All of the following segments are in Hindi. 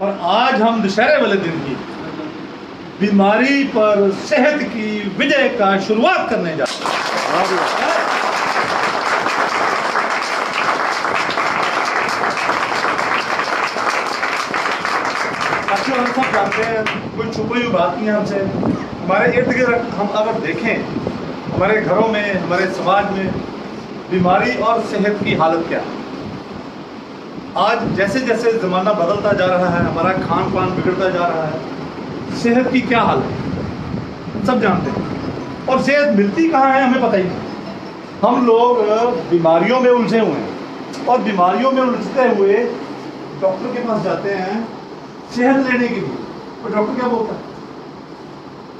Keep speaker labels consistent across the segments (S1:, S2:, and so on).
S1: और आज हम दशहरे वाले दिन की बीमारी पर सेहत की विजय का शुरुआत करने जा रहे हैं। हम सब जानते हैं, कोई छुपी हुई बात नहीं है हमसे। हमारे इर्द गिर्द हम अगर देखें, हमारे घरों में, हमारे समाज में बीमारी और सेहत की हालत क्या है। आज जैसे जैसे ज़माना बदलता जा रहा है, हमारा खान पान बिगड़ता जा रहा है, सेहत की क्या हालत है सब जानते हैं। और सेहत मिलती कहाँ है हमें पता ही नहीं। हम लोग बीमारियों में उलझे हुए हैं और बीमारियों में उलझते हुए डॉक्टर के पास जाते हैं सेहत लेने के लिए। तो डॉक्टर क्या बोलता है?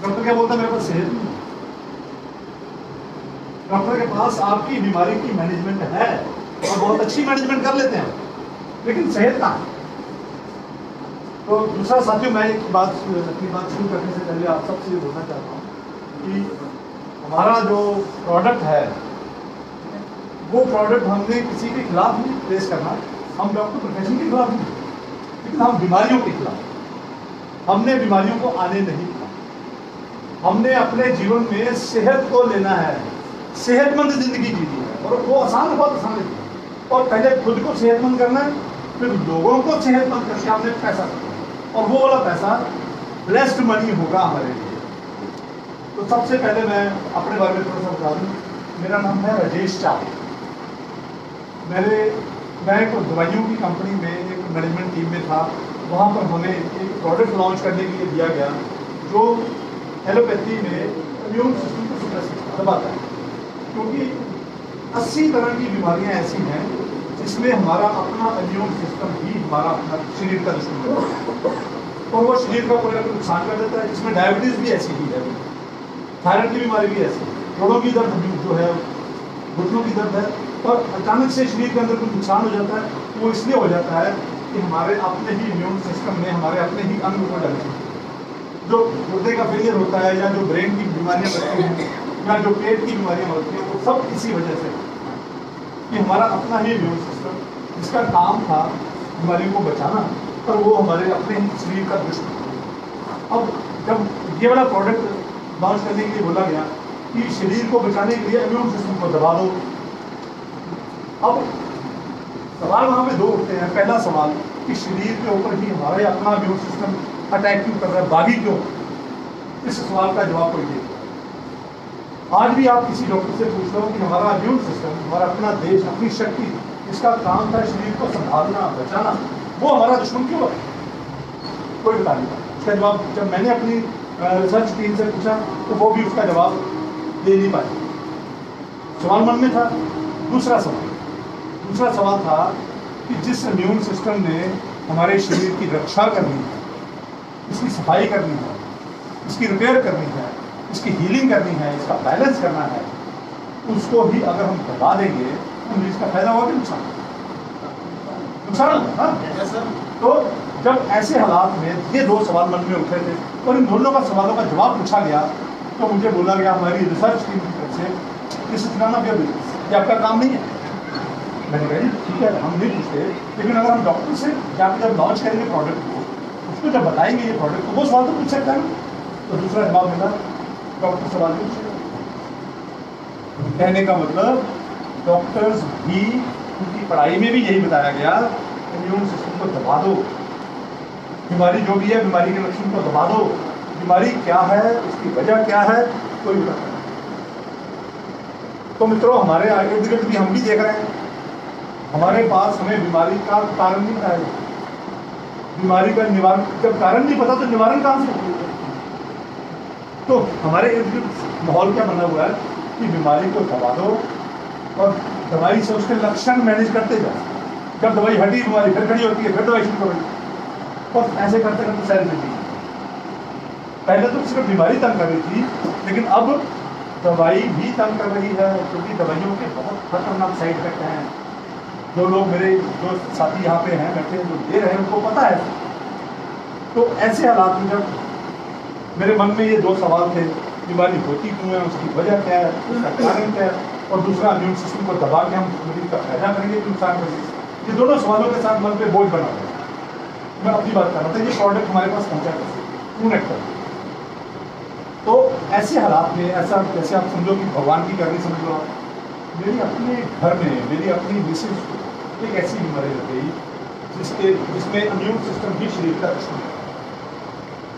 S1: डॉक्टर क्या बोलता है? मेरे पास सेहत नहीं है। डॉक्टर के पास आपकी बीमारी की मैनेजमेंट है और बहुत अच्छी मैनेजमेंट कर लेते हैं, लेकिन सेहत कहाँ है? तो दूसरा साथियों, मैं अपनी बात शुरू करने से पहले आप सबसे ये बोलना चाहता हूँ कि हमारा जो प्रोडक्ट है वो प्रोडक्ट हमने किसी के खिलाफ नहीं पेश करना। हम डॉक्टर प्रोफेशन के खिलाफ नहीं, लेकिन हम बीमारियों के खिलाफ। हमने बीमारियों को आने नहीं दिया। हमने अपने जीवन में सेहत को लेना है, सेहतमंद जिंदगी जीनी है। और वो आसान है, बहुत आसान है। और पहले खुद को सेहतमंद करना है, फिर लोगों को सेहतमंद करके हमने पैसा करना है। और वो वाला पैसा ब्लेस्ड मनी होगा हमारे लिए। तो सबसे पहले मैं अपने बारे में थोड़ा सा बता दूँ। मेरा नाम है राजेश चाव। मैं एक दवाइयों की कंपनी में एक मैनेजमेंट टीम में था। वहाँ पर हमें एक प्रोडक्ट लॉन्च करने के लिए दिया गया जो एलोपैथी में इम्यून सिस्टम को सप्रेस दबाता है। क्योंकि 80 तरह की बीमारियाँ ऐसी हैं जिसमें हमारा अपना इम्यून सिस्टम ही हमारा अपना शरीर का दुश्मन है और वो शरीर का पूरा नुकसान कर देता है। जिसमें डायबिटीज़ भी ऐसी ही है, थायराइड की बीमारी भी ऐसी है, जोड़ों की दर्द जो है, घुटनों की दर्द है। और अचानक से शरीर के अंदर कुछ नुकसान हो जाता है, वो इसलिए हो जाता है कि हमारे अपने ही इम्यून सिस्टम में हमारे अपने ही अंग को डलते हैं। जो गुर्दे का फेलियर होता है या जो ब्रेन की बीमारियाँ बढ़ती हैं या जो पेट की बीमारियाँ बढ़ती हैं, वो सब इसी वजह से कि हमारा अपना ही इम्यून सिस्टम जिसका काम था बीमारियों को बचाना, पर वो हमारे अपने ही शरीर का दुश्मन। अब जब ये वाला प्रोडक्ट लॉन्च करने के लिए बोला गया कि शरीर को बचाने के लिए इम्यून सिस्टम को दबा दो, अब सवाल वहाँ पे दो उठते हैं। पहला सवाल कि शरीर के ऊपर ही हमारे अपना इम्यून सिस्टम अटैक क्यों कर रहा है, बागी क्यों? इस सवाल का जवाब कोई दे। आज भी आप किसी डॉक्टर से पूछ लो कि हमारा इम्यून सिस्टम, हमारा अपना देश, अपनी शक्ति, इसका काम था शरीर को संभालना, बचाना, वो हमारा दुश्मन क्यों है? कोई बता नहीं पाया। उसका जवाब जब मैंने अपनी रिसर्च टीम से पूछा तो वो भी उसका जवाब दे नहीं पाए। सवाल मन में था। दूसरा सवाल था कि जिस इम्यून सिस्टम ने हमारे शरीर की रक्षा करनी है, इसकी सफाई करनी है, इसकी रिपेयर करनी है, इसकी हीलिंग करनी है, इसका बैलेंस करना है, उसको ही अगर हम दबा देंगे तो इसका फायदा होगा कि नुकसान होगा? तो जब ऐसे हालात में ये दो सवाल मन में उठे थे और इन दोनों का सवालों का जवाब पूछा गया तो मुझे बोला गया हमारी रिसर्च टीम की तरफ से कि सचिदानंद भैया ये आपका काम नहीं है। मैंने कहा ठीक है, हम नहीं पूछते, लेकिन अगर हम डॉक्टर से जाकर जब लॉन्च करेंगे प्रोडक्ट को, उसको जब बताएंगे ये प्रोडक्ट, तो वो सवाल तो पूछ सकता है ना। तो दूसरा जवाब मिला, डॉक्टर सवाल पूछेगा। कहने का मतलब डॉक्टर्स भी, उनकी पढ़ाई में भी यही बताया गया, इम्यून सिस्टम को दबा दो, बीमारी जो भी है बीमारी के लक्षण को दबा दो, बीमारी क्या है, उसकी वजह क्या है, कोई बता नहीं। तो मित्रों, हमारे आगे इर्द गिर्द भी हम भी देख रहे हैं, हमारे पास हमें बीमारी का कारण नहीं पता है। बीमारी का निवारण, जब कारण नहीं पता तो निवारण कहाँ से होगा? तो हमारे इर्द गिर्द माहौल क्या बना हुआ है कि बीमारी को दबा दो और दवाई से उसके लक्षण मैनेज करते जाओ। जब दवाई हटी, बीमारी फिर खड़ी होती है, फिर दवाई शुरू करो, और ऐसे करते करते सैर मिलती है। पहले तो सिर्फ बीमारी तंग कर रही थी, लेकिन अब दवाई भी तंग कर रही है, क्योंकि दवाइयों के बहुत खतरनाक साइड इफेक्ट हैं। जो लोग मेरे जो साथी यहाँ पे हैं बैठे, जो दे रहे हैं, उनको पता है। तो ऐसे हालात में जब मेरे मन में ये दो सवाल थे, बीमारी होती क्यों है, उसकी वजह क्या है, उसका कारण क्या है, और दूसरा इम्यून सिस्टम को दबा के हम मरीज का फायदा करेंगे कि नुकसान करेंगे, ये दोनों सवालों के साथ मन पे बोझ बना हुआ है। मैं अपनी बात कर रहा था, ये प्रोडक्ट हमारे पास पहुंचा कैसे, ट्रूनेक्टर। तो ऐसे हालात में, ऐसा जैसे आप समझो कि भगवान की करनी समझ लो आप, मेरी अपने घर में मेरी अपनी मिसेज को एक ऐसी बीमारी लग गई जिसमें इम्यून सिस्टम ही शरीर का दुश्मन है।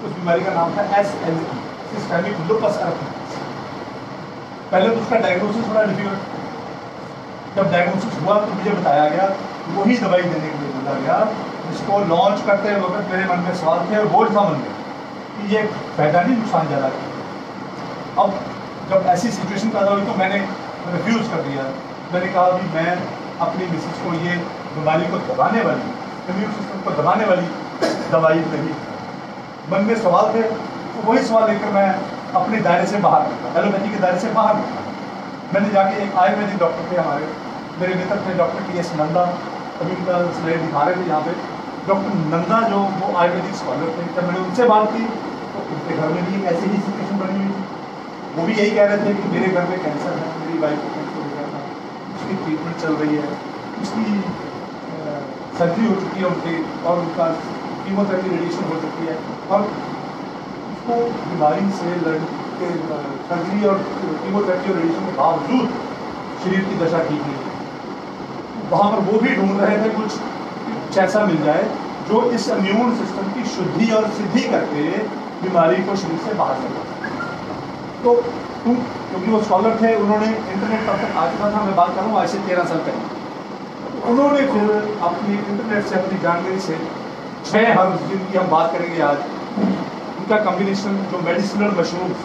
S1: उस बीमारी का नाम था SLE, सिस्टेमिक लूपस एरिथ्मेटिस। पहले तो उसका डायग्नोसिस बड़ा डिफिकल्ट। जब डायग्नोसिस हुआ तो मुझे बताया गया, वही दवाई देने के लिए बोला गया। इसको लॉन्च करते वक्त मेरे मन में सवाल थे और बोझ था मन में कि ये फायदा नहीं नुकसान ज़्यादा है। अब जब ऐसी सिचुएशन पैदा हुई तो मैंने रिफ्यूज़ कर दिया। मैंने कहा कि मैं अपनी मिसेज को ये बीमारी को दबाने वाली, इम्यून सिस्टम को दबाने वाली दवाई नहीं। मन में सवाल थे तो वही सवाल लेकर मैं अपने दायरे से बाहर निकला, एलोपैथी के दायरे से बाहर निकला। मैंने जाके एक आयुर्वेदिक डॉक्टर थे हमारे, मेरे मित्र थे डॉक्टर TS नंदा, अभी उनका स्लाइड दिखा रहे थे यहाँ पे। डॉक्टर नंदा जो वो आयुर्वेदिक स्कॉलर थे, जब मैंने उनसे बात की तो उनके घर में भी ऐसी ही सिचुएशन बनी हुई थी। वो भी यही कह रहे थे कि मेरे घर में कैंसर है, मेरी वाइफ को कैंसर हो गया था, उसकी ट्रीटमेंट चल रही है, उसकी सर्जरी हो चुकी है उनकी, और उनका कीमोथेरेपी रेडिएशन हो चुकी है, और उसको बीमारी से लड़के सर्जरी और कीमोथेरेपी और रेडिएशन के बावजूद शरीर की दशा ठीक नहीं है। वहाँ पर वो भी ढूंढ रहे थे कुछ ऐसा मिल जाए जो इस इम्यून सिस्टम की शुद्धि और सिद्धि करके बीमारी को शरीर से बाहर कर सके। तो क्योंकि वो स्कॉलर थे, उन्होंने इंटरनेट तब तक आ चुका था, मैं बात कर रहा हूँ आज से 13 साल पहले। तो उन्होंने फिर अपनी इंटरनेट से, अपनी जानकारी से 6 हर्ब्स जिनकी हम बात करेंगे आज, उनका कॉम्बिनेशन जो medicinal mushrooms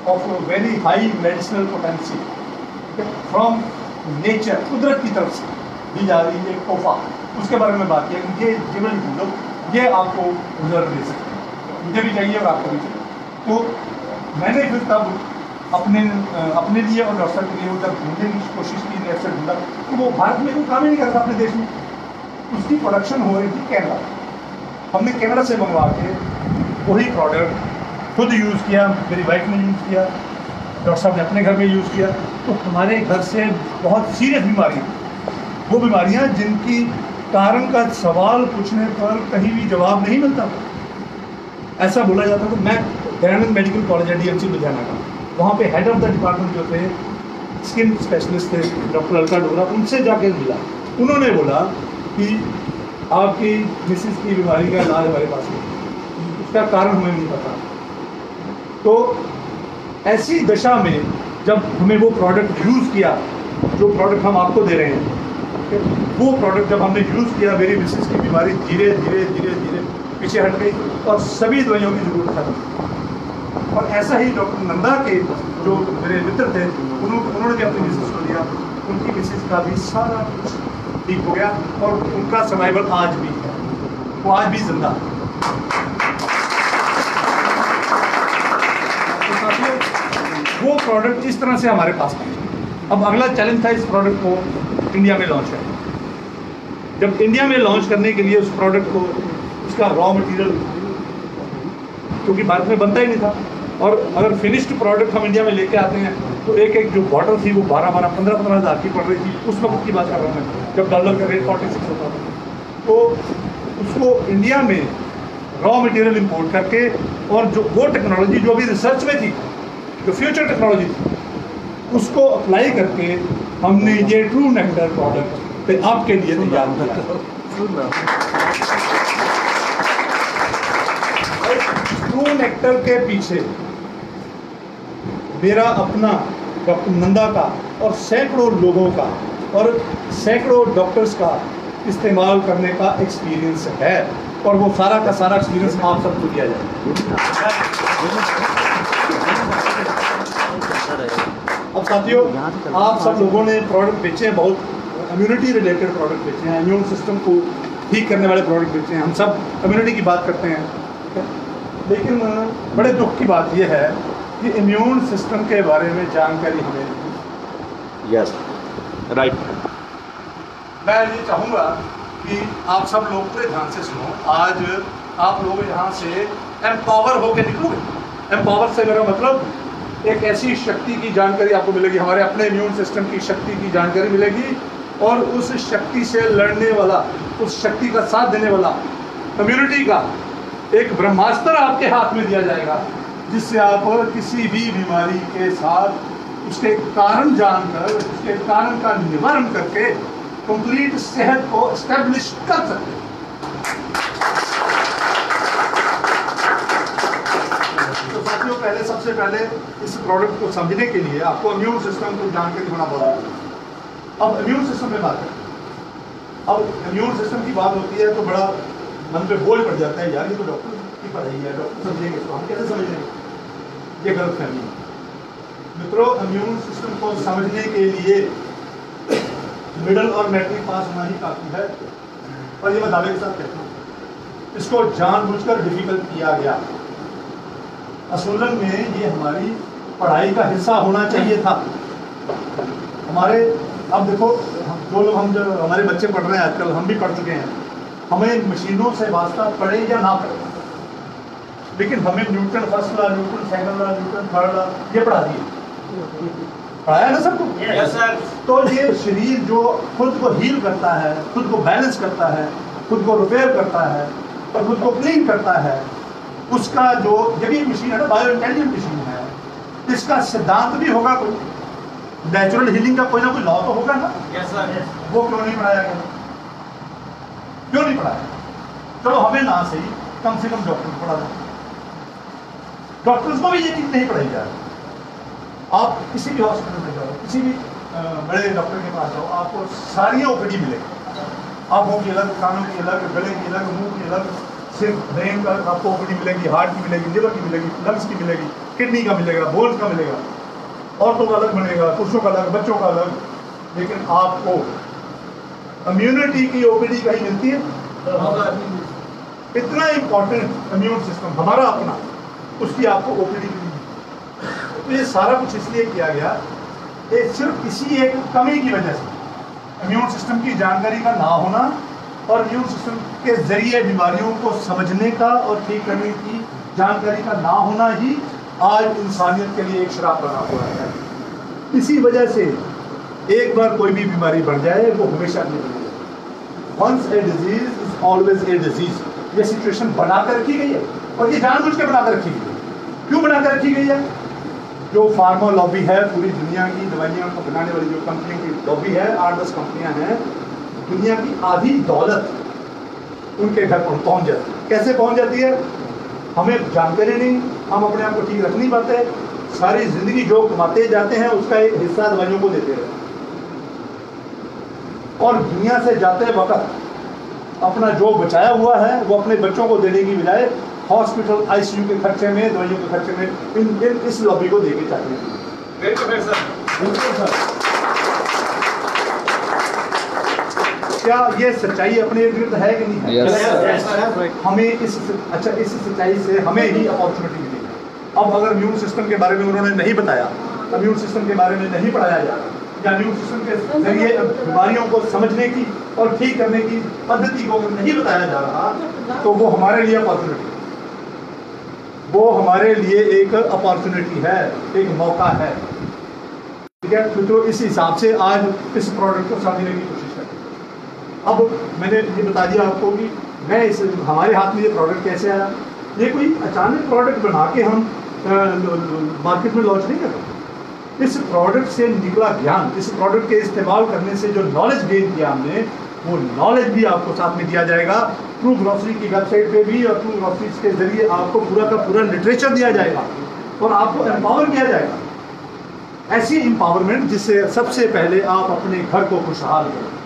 S1: of very high medicinal potency from nature, कुदरत की तरफ से दी जा रही है तोहफा, उसके बारे में बात किया कि ये जीवन ढूंढो, ये आपको रिजल्ट दे सकते हैं, मुझे भी चाहिए और आपको भी चाहिए। तो मैंने फिर तब अपने लिए और डॉक्टर के लिए जब ढूंढने की कोशिश की, नेचर ढूंढा, तो वो भारत में कोई काम ही नहीं करता अपने देश में। उसकी प्रोडक्शन हो रही थी कैनेडा। हमने कैनेडा से मंगवा के वही प्रोडक्ट खुद यूज़ किया, मेरी वाइफ ने यूज़ किया, डॉक्टर साहब ने अपने घर में यूज़ किया। तो हमारे घर से बहुत सीरियस बीमारियाँ, वो बीमारियाँ जिनकी कारण का सवाल पूछने पर कहीं भी जवाब नहीं मिलता था। ऐसा बोला जाता था। मैं दयानंद मेडिकल कॉलेज है DMC लुधियाना का, वहाँ पे हेड ऑफ द डिपार्टमेंट जो थे, स्किन स्पेशलिस्ट थे डॉक्टर अलका डोगरा, उनसे जाके मिला। उन्होंने बोला कि आपकी मिसेज की बीमारी का इलाज हमारे पास नहीं, उसका कारण हमें नहीं पता। तो ऐसी दशा में जब हमें वो प्रोडक्ट यूज़ किया, जो प्रोडक्ट हम आपको दे रहे हैं, वो प्रोडक्ट जब हमने यूज़ किया, मेरी मिसेज की बीमारी धीरे धीरे धीरे धीरे पीछे हट गई और सभी दवाइयों की ज़रूरत खत्म। और ऐसा ही डॉक्टर नंदा के जो मेरे मित्र थे, उन्होंने भी अपनी मिसेज को दिया, उनकी मिसेज का भी सारा कुछ ठीक हो गया और उनका सर्वाइवल आज भी है, वो आज भी जिंदा है। वो प्रोडक्ट इस तरह से हमारे पास पहुंचा। अब अगला चैलेंज था इस प्रोडक्ट को इंडिया में लॉन्च करना। जब इंडिया में लॉन्च करने के लिए उस प्रोडक्ट को, उसका रॉ मटेरियल, क्योंकि भारत में बनता ही नहीं था, और अगर फिनिश्ड प्रोडक्ट हम इंडिया में लेके आते हैं तो एक एक जो बॉटल थी वो 12-12, 15-15 हज़ार की पड़ रही थी। उस वक्त की बात कर रहा हूँ मैं, जब डॉलर का रेट 46 होता था। तो उसको इंडिया में रॉ मटेरियल इंपोर्ट करके, और जो वो टेक्नोलॉजी जो अभी रिसर्च में थी, जो फ्यूचर टेक्नोलॉजी थी, उसको अप्लाई करके हमने ये ट्रूनेक्टर प्रोडक्ट पे आपके लिए तैयार किया। ट्रूनेक्टर के पीछे मेरा अपना, डॉक्टर नंदा का और सैकड़ों लोगों का और सैकड़ों डॉक्टर्स का इस्तेमाल करने का एक्सपीरियंस है, और वो सारा का सारा एक्सपीरियंस आप सबको दिया जाए। अब साथियों, आप सब लोगों ने प्रोडक्ट बेचे हैं, बहुत इम्यूनिटी रिलेटेड प्रोडक्ट बेचे हैं, इम्यून सिस्टम को ठीक करने वाले प्रोडक्ट बेचे हैं। हम सब कम्युनिटी की बात करते हैं, लेकिन बड़े दुख की बात यह है कि इम्यून सिस्टम के बारे में जानकारी हमें।
S2: Yes, right.
S1: मैं ये चाहूँगा कि आप सब लोग पूरे ध्यान से सुनो। आज आप लोग यहाँ से एम्पावर होकर निकलोगे। एम्पावर से मेरा मतलब एक ऐसी शक्ति की जानकारी आपको मिलेगी, हमारे अपने इम्यून सिस्टम की शक्ति की जानकारी मिलेगी, और उस शक्ति से लड़ने वाला, उस शक्ति का साथ देने वाला इम्यूनिटी का एक ब्रह्मास्त्र आपके हाथ में दिया जाएगा, जिससे आप किसी भी बीमारी के साथ उसके कारण जानकर उसके कारण का निवारण करके कंप्लीट सेहत को एस्टेब्लिश कर सकते हैं। तो साथियों, सबसे पहले इस प्रोडक्ट को समझने के लिए आपको इम्यून सिस्टम को जानकारी होना बहुत जरूरी है। अब इम्यून सिस्टम पे बात करें। अब इम्यून सिस्टम की बात होती है तो बड़ा मन पे बोझ पड़ जाता है, यार ये तो डॉक्टर की पढ़ाई है, डॉक्टर समझेंगे तो हम कैसे समझ लेंगे? ये गलत फहमी है। मित्रों, इम्यून सिस्टम को समझने के लिए मिडिल और मैट्रिक पास होना ही काफी है, और ये मैं दावे के साथ कहता हूँ, इसको जानबूझकर डिफिकल्ट किया गया। असूलन में ये हमारी पढ़ाई का हिस्सा होना चाहिए था। हमारे अब देखो, जो लोग हम जो हमारे बच्चे पढ़ रहे हैं आजकल, हम भी पढ़ चुके हैं, हमें मशीनों से वास्ता पढ़े या ना पढ़े, लेकिन हमें Newton first law, Newton second law, Newton third law ये पढ़ा दिए, पढ़ाया ना सबको?
S2: Yes sir.
S1: तो ये शरीर जो खुद को हील करता है, खुद को बैलेंस करता है, खुद को रिपेयर करता है और खुद को क्लीन करता है, उसका जो ये भी मशीन है ना, बायो इंटेलिजेंट मशीन है, इसका सिद्धांत भी होगा, कोई नेचुरल हीलिंग का कोई ना कोई लॉ तो होगा ना?
S2: Yes sir.
S1: वो क्यों नहीं पढ़ाया गया? क्यों नहीं पढ़ाया? चलो हमें ना सही, कम से कम डॉक्टर को पढ़ा दो। डॉक्टर्स को भी ये चीज नहीं पढ़ाई जा रही। आप किसी भी हॉस्पिटल में जाओ, किसी भी बड़े डॉक्टर के पास जाओ, आपको सारी ओपीडी मिलेगी। आंखों की अलग, कानों की अलग, गले की अलग, मुंह की अलग, सिर्फ ब्रेन का आपको ओपीडी मिलेगी, हार्ट की मिलेगी, लिवर की मिलेगी, लंग्स की मिलेगी, किडनी का मिलेगा, बोन्स का मिलेगा, औरतों का अलग बनेगा, पुरुषों का अलग, बच्चों का अलग। लेकिन आपको इम्यूनिटी की ओपीडी कहीं मिलती है? इतना इंपॉर्टेंट इम्यून सिस्टम हमारा अपना, उसकी आपको ओपीडी मिली। तो ये सारा कुछ इसलिए किया गया, ये सिर्फ इसी एक कमी की वजह से, इम्यून सिस्टम की जानकारी का ना होना और इम्यून सिस्टम के जरिए बीमारियों को समझने का और ठीक करने की जानकारी का ना होना ही आज इंसानियत के लिए एक श्राप बना हुआ है। इसी वजह से एक बार कोई भी बीमारी बढ़ जाए वो हमेशा नहीं बढ़ेगी। Once a disease is always a disease. ये सिचुएशन बनाकर रखी गई है, और ये जानबूझ के बनाकर रखी गई है। क्यों बनाकर रखी गई है? जो फार्मा लॉबी है, पूरी दुनिया की दवाइयाँ को बनाने वाली जो कंपनियों की लॉबी है, 8-10 कंपनियां हैं, दुनिया की आधी दौलत उनके घर पर पहुंच जाती है। कैसे पहुंच जाती है? हमें जानकारी नहीं, हम अपने आप को ठीक रख नहीं पाते, सारी जिंदगी जो कमाते जाते हैं उसका एक हिस्सा दवाइयों को देते हैं, और दुनिया से जाते वक्त अपना जो बचाया हुआ है वो अपने बच्चों को देने की बजाय हॉस्पिटल आईसीयू के खर्चे में, दवाइयों के खर्चे में इस लॉबी को देके चाहते हैं।
S2: बिल्कुल सर।
S1: क्या ये सच्चाई अपने इर्द गिर्द है कि नहीं है?
S2: yes,
S1: हमें इस सच्चाई से हमें ही अपॉर्चुनिटी मिली। अब अगर इम्यून सिस्टम के बारे में उन्होंने नहीं बताया, इम्यून सिस्टम के बारे में नहीं पढ़ाया जा रहा, या इम्यून सिस्टम के जरिए बीमारियों को समझने की और ठीक करने की पद्धति को नहीं बताया जा रहा, तो वो हमारे लिए अपॉर्चुनिटी, वो हमारे लिए एक अपॉर्चुनिटी है, एक मौका है। ठीक है, तो इस हिसाब से आज इस प्रोडक्ट को समझने की कोशिश करें। अब मैंने ये बता दिया आपको कि मैं इस हमारे हाथ में ये प्रोडक्ट कैसे आया। ये कोई अचानक प्रोडक्ट बना के हम मार्केट में लॉन्च नहीं करते। इस प्रोडक्ट से निकला ज्ञान, इस प्रोडक्ट के इस्तेमाल करने से जो नॉलेज गेन किया हमने, वो नॉलेज भी आपको साथ में दिया जाएगा। ट्रू ग्रोसरी की वेबसाइट पे भी, और ट्रू ग्रोसरी के जरिए आपको पूरा का पूरा लिटरेचर दिया जाएगा और आपको एम्पावर किया जाएगा। ऐसी एम्पावरमेंट जिससे सबसे पहले आप अपने घर को खुशहाल करें।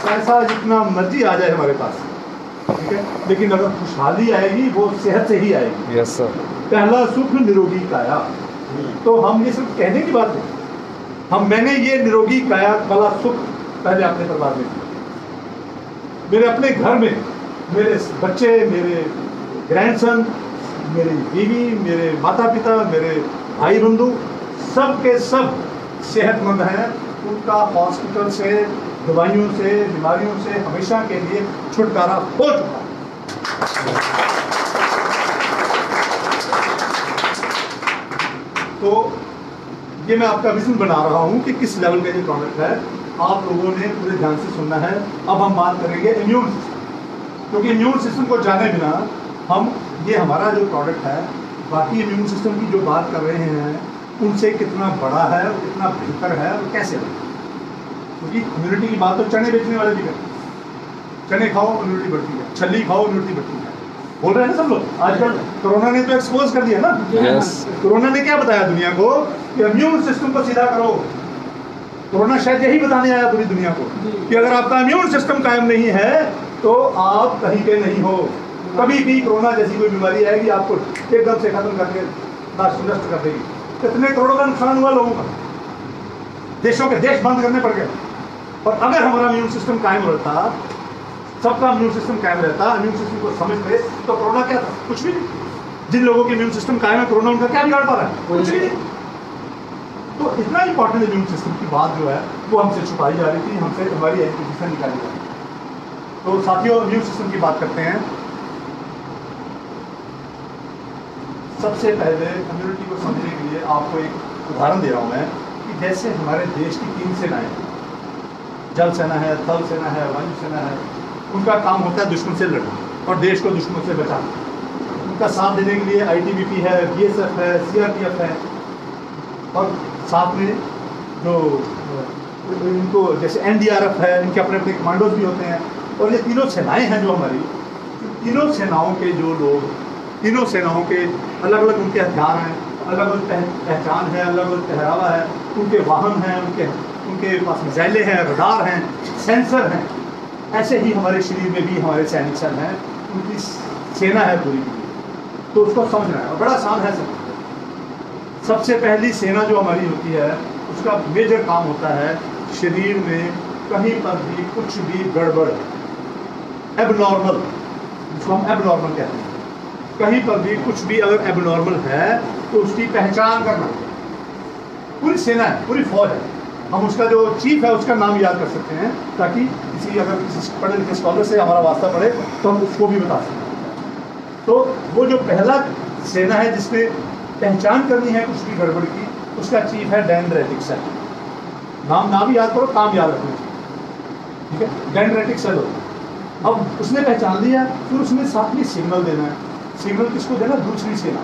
S1: पैसा जितना मर्जी आ जाए हमारे पास, ठीक है, लेकिन अगर खुशहाली आएगी वो सेहत से ही आएगी।
S3: Yes sir.
S1: पहला सुख निरोगी काया। तो हम ये सिर्फ कहने की बात नहीं, मैंने ये निरोगी काया वाला सुख पहले अपने परिवार में किया। मेरे अपने घर में मेरे बच्चे, मेरे ग्रैंडसन, मेरी बीवी, मेरे माता पिता, मेरे भाई बंधु, सब के सब सेहतमंद हैं। उनका हॉस्पिटल से, दवाइयों से, बीमारियों से हमेशा के लिए छुटकारा हो चुका। तो ये मैं आपका विजन बना रहा हूँ कि किस लेवल का ये प्रोडक्ट है। आप लोगों ने पूरे ध्यान से सुनना है। अब हम बात करेंगे इम्यून सिस्टम, क्योंकि इम्यून सिस्टम को जाने बिना हम ये हमारा जो प्रोडक्ट है बाकी इम्यून सिस्टम की जो बात कर रहे हैं उनसे कितना बड़ा है और कितना बेहतर है और कैसे है। क्योंकि इम्यूनिटी की बात तो चने बेचने वाले भी करते हैं, चने खाओ इम्यूनिटी बढ़ती है, छली खाओ इम्यूनिटी बढ़ती है, बोल रहे हैं ना सब लोग। आजकल कोरोना ने तो एक्सपोज कर दिया ना।
S3: Yes.
S1: कोरोना ने क्या बताया दुनिया को कि इम्यून सिस्टम को सीधा करो। कोरोना शायद यही बताने आया पूरी दुनिया को कि अगर आपका इम्यून सिस्टम कायम नहीं है तो आप कहीं के नहीं हो। कभी भी कोरोना जैसी कोई बीमारी आएगी आपको एकदम से खत्म करके नष्ट कर देगी। कितने करोड़ों का नुकसान हुआ लोगों का, देशों के देश बंद करने पड़ गए। और अगर हमारा इम्यून सिस्टम कायम रहता, सबका इम्यून सिस्टम कायम रहता, इम्यून सिस्टम को समझते, तो कोरोना क्या था? कुछ भी नहीं। जिन लोगों के इम्यून सिस्टम कायम है, कोरोना उनका क्या बिगाड़ पा रहा है? कुछ भी नहीं। तो इतना इंपॉर्टेंट इम्यून सिस्टम की बात जो है वो हमसे छुपाई जा रही थी, हमसे हमारी एजुकेशन निकाली जा रही थी। तो साथियों, इम्यून सिस्टम की बात करते हैं। सबसे पहले इम्यूनिटी को समझने के लिए आपको एक उदाहरण दे रहा हूँ मैं कि जैसे हमारे देश की 3 सेनाएं, जल सेना है, थल सेना है, वायु सेना है, उनका काम होता है दुश्मन से लड़ना और देश को दुश्मन से बचाना। उनका साथ देने के लिए ITBP है, BSF है, CRPF है और साथ में जो इनको जैसे NDRF है, इनके अपने अपने कमांडोज भी होते हैं। और ये तीनों सेनाएं हैं जो हमारी, तीनों सेनाओं के जो लोग, तीनों सेनाओं के अलग अलग उनके हथियार हैं, अलग अलग पहचान है, अलग अलग पहरावा है, उनके वाहन हैं, उनके पास मिसाइलें हैं, रडार हैं, सेंसर हैं। ऐसे ही हमारे शरीर में भी हमारे सैनिक सब हैं, उनकी सेना है पूरी पूरी। तो उसको समझना है और बड़ा आसान है सब। सबसे पहली सेना जो हमारी होती है उसका मेजर काम होता है शरीर में कहीं पर भी कुछ भी गड़बड़, एबनॉर्मल, जिसको हम एबनॉर्मल कहते हैं, कहीं पर भी कुछ भी अगर एबनॉर्मल है तो उसकी पहचान करना। पूरी सेना है, पूरी फौज है, हम उसका जो चीफ है उसका नाम याद कर सकते हैं ताकि अगर किसी पढ़े लिखे स्कॉलर से हमारा वास्ता पड़े तो हम उसको भी बता सकें। तो वो जो पहला सेना है जिसने पहचान करनी है कुछ भी गड़बड़ की, उसका चीफ है डेंड्रेटिक सेल। नाम याद करो, काम याद रखना चाहिए, ठीक है। डेंड्रेटिक सेल होता है। अब उसने पहचान लिया, फिर उसने साथ में सिग्नल देना है। सिग्नल किसको देना? दूसरी सेना।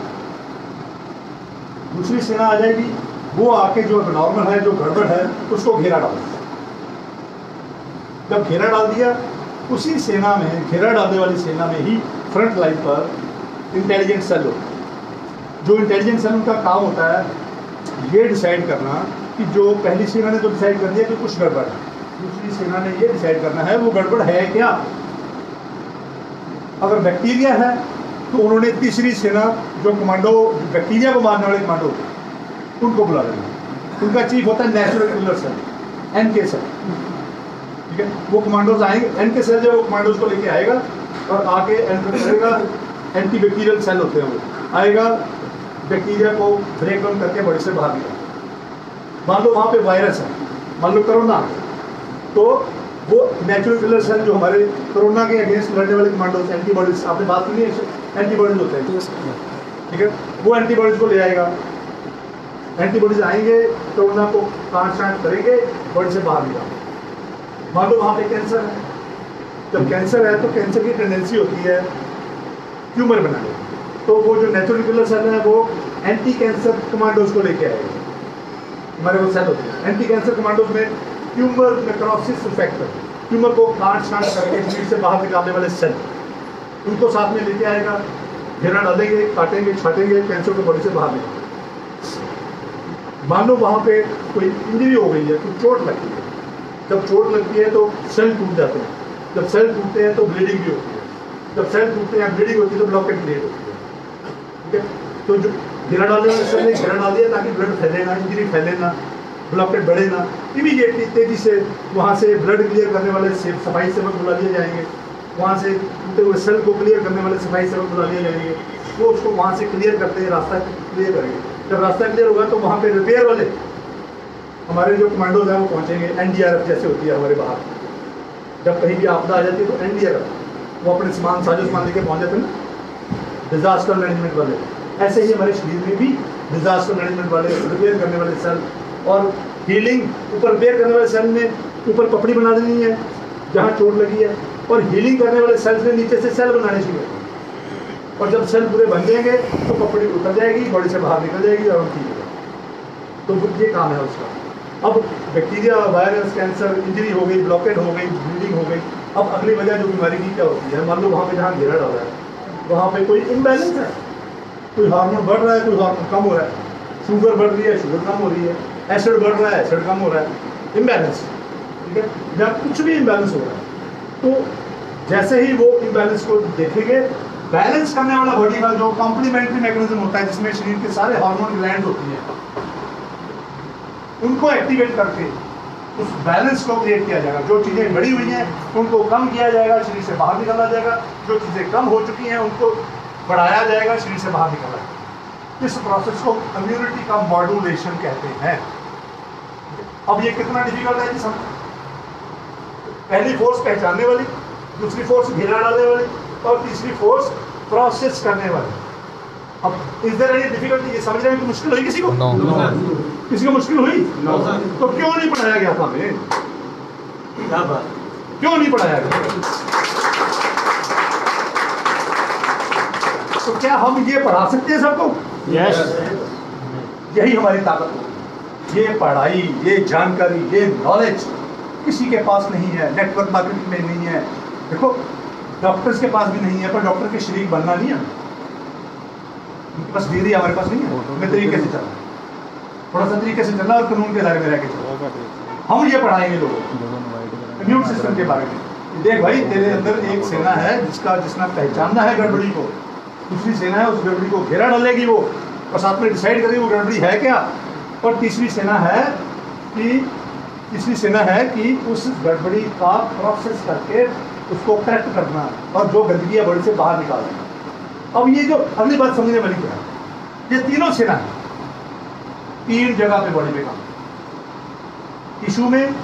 S1: दूसरी सेना आ जाएगी, वो आके जो नॉर्मल है, जो गड़बड़ है, उसको घेरा डाल देगा। जब घेरा डाल दिया, उसी सेना में, घेरा डालने वाली सेना में ही फ्रंट लाइन पर इंटेलिजेंट सेल होता है। जो इंटेलिजेंट सेल उनका काम होता है ये डिसाइड करना कि जो पहली सेना ने तो डिसाइड कर दिया कि कुछ गड़बड़ है, दूसरी सेना ने ये डिसाइड करना है वो गड़बड़ है क्या। अगर बैक्टीरिया है तो उन्होंने तीसरी सेना, जो कमांडो, बैक्टीरिया को मारने वाले कमांडो, उनको बुला लेना। उनका चीफ होता है natural killer cell, NK cell, ठीक है। वो कमांडोज आएंगे, NK सेल जो वो कमांडोज को लेके आएगा और आके एंटर करेगा। एंटी बैक्टीरियल सेल होते हैं, वो आएगा, बैक्टीरिया को ब्रेक डाउन करके बॉडी से बाहर निकालेगा। मान लो वहाँ पे वायरस है, मान लो कोरोना, तो वो नेचुरल किलर सेल जो हमारे कोरोना के अगेंस्ट लड़ने वाले कमांडोज, एंटीबॉडीज, आपने बात सुनी है, एंटीबॉडीज होते हैं, ठीक है। वो एंटीबॉडीज को ले आएगा, एंटीबॉडीज आएंगे, कोरोना को काट करेंगे, बॉडी से बाहर निकालेंगे। मान लो वहाँ पे कैंसर है, जब कैंसर है तो कैंसर की टेंडेंसी होती है ट्यूमर बनाने, तो वो जो नेचुरल किलर सेल है वो एंटी कैंसर कमांडोज को लेके आएगा। हमारे वो सेल होते हैं एंटी कैंसर कमांडोज में ट्यूमर नेक्रोसिस फैक्टर, ट्यूमर को काट करके शरीर से बाहर निकालने वाले सेल, उनको साथ में लेके आएगा, घेरा डालेंगे, काटेंगे, छाटेंगे, कैंसर को बॉडी से बाहर निकालेंगे। मान लो वहाँ पे कोई इंजरी हो गई है, कोई चोट लगती है, जब चोट लगती है तो सेल टूट जाते हैं, जब सेल टूटते हैं तो ब्लीडिंग भी होती है, जब सेल टूटते हैं ब्लीडिंग होती है तो ब्लॉकेट क्रिएट होती है, ठीक है। तो जो घेरा डालने वाले सेल ने घेरा डाल दिया ताकि ब्लड फैले ना, इंजरी फैले ना, ब्लॉकेट बढ़े ना, इमीडिएटली तेजी से वहाँ से ब्लड क्लियर करने वाले सफाई सेवक बुला लिए जाएंगे, वहाँ से टूटे हुए सेल को क्लियर करने वाले सफाई सेवक बुला लिए जाएंगे, वो उसको वहाँ से क्लियर करते हैं, रास्ता क्लियर करेंगे। जब रास्ता क्लियर होगा तो वहाँ पे रिपेयर वाले हमारे जो कमांडोज हैं वो पहुँचेंगे। NDRF जैसे होती है हमारे बाहर, जब कहीं भी आपदा आ जाती है तो NDRF वो अपने साजो सामान लेके पहुँच जाते हैं ना, डिजास्टर मैनेजमेंट वाले। ऐसे ही हमारे शरीर में भी डिजास्टर मैनेजमेंट वाले, रिपेयर करने वाले सेल और हीलिंग, ऊपर रिपेयर करने वाले सेल में ऊपर पपड़ी बना देनी है जहाँ चोट लगी है, और हीलिंग करने वाले सेल्स ने नीचे से सेल बनाने शुरू कर, और जब सेल पूरे बन जाएंगे तो पपड़ी उतर जाएगी, बॉडी से बाहर निकल जाएगी और हम ठीक हो जाएंगे। तो ये काम है उसका। अब बैक्टीरिया, वायरस, कैंसर, इंजरी हो गई, ब्लॉकेड हो गई, ब्लीडिंग हो गई। अब अगली वजह जो बीमारी की क्या होती है, मान लो वहाँ पे जहाँ घेरा डाला है वहाँ पे कोई इम्बैलेंस है, कोई हार्मोन बढ़ रहा है, कोई हार्मोन कम हो रहा है, शुगर बढ़ रही है, शुगर कम हो रही है, एसिड बढ़ रहा है, एसिड कम हो रहा है, इम्बैलेंस, ठीक है, या कुछ भी इम्बैलेंस हो रहा है। तो जैसे ही वो इम्बैलेंस को देखेंगे, बैलेंस करने वाला बॉडी का जो कॉम्प्लीमेंट्री मैकेनिज्म होता है जिसमें शरीर के सारे हार्मोन ग्लैंड होती हैं, उनको एक्टिवेट करके उस बैलेंस को क्रिएट किया जाएगा। जो चीज़ें बढ़ी हुई हैं उनको कम किया जाएगा, शरीर से बाहर निकाला जाएगा। जो चीज़ें कम हो चुकी हैं उनको बढ़ाया जाएगा, शरीर से बाहर निकाला जाएगा। इस प्रोसेस को इम्यूनिटी का मॉड्यूलेशन कहते हैं। अब ये कितना डिफिकल्ट है कि पहली फोर्स पहचानने वाली, दूसरी फोर्स घेरा डालने वाली, और तीसरी फोर्स प्रोसेस करने वाली। अब इज देयर एनी डिफिकल्टी? ये समझ रहे हैं कि मुश्किल हुई किसी को? किसी को मुश्किल हुई? तो क्यों नहीं पढ़ाया गया था हमें? क्यों नहीं पढ़ाया गया? तो क्या हम ये पढ़ा सकते हैं सबको?
S2: यस।
S1: यही हमारी ताकत है। ये पढ़ाई, ये जानकारी, ये नॉलेज किसी के पास नहीं है, नेटवर्क मार्केटिंग में नहीं है। देखो, डॉक्टर्स के पास भी नहीं है, पर डॉक्टर के शरीक बनना नहीं है, उनके पास डिग्री हमारे पास नहीं है। हमें तरीके से चलना, थोड़ा सा तरीके से चलना और कानून के दायरे में रह के चलना। हम ये पढ़ाएंगे लोगों को इम्यून सिस्टम के बारे में। देख भाई, तेरे अंदर एक सेना है जिसने पहचानना है गड़बड़ी को, दूसरी सेना है उस गड़बड़ी को घेरा डालेगी वो, और साथ में डिसाइड करेगी वो गड़बड़ी है क्या, और तीसरी सेना है कि उस गड़बड़ी का प्रोसेस करके उसको करेक्ट करना और जो गंदगी है बॉडी से बाहर निकालना। अब ये जो अगली बात समझने वाली क्या है, ये तीनों सेना है, तीन जगह पे बॉडी में काम, टिश्यू में,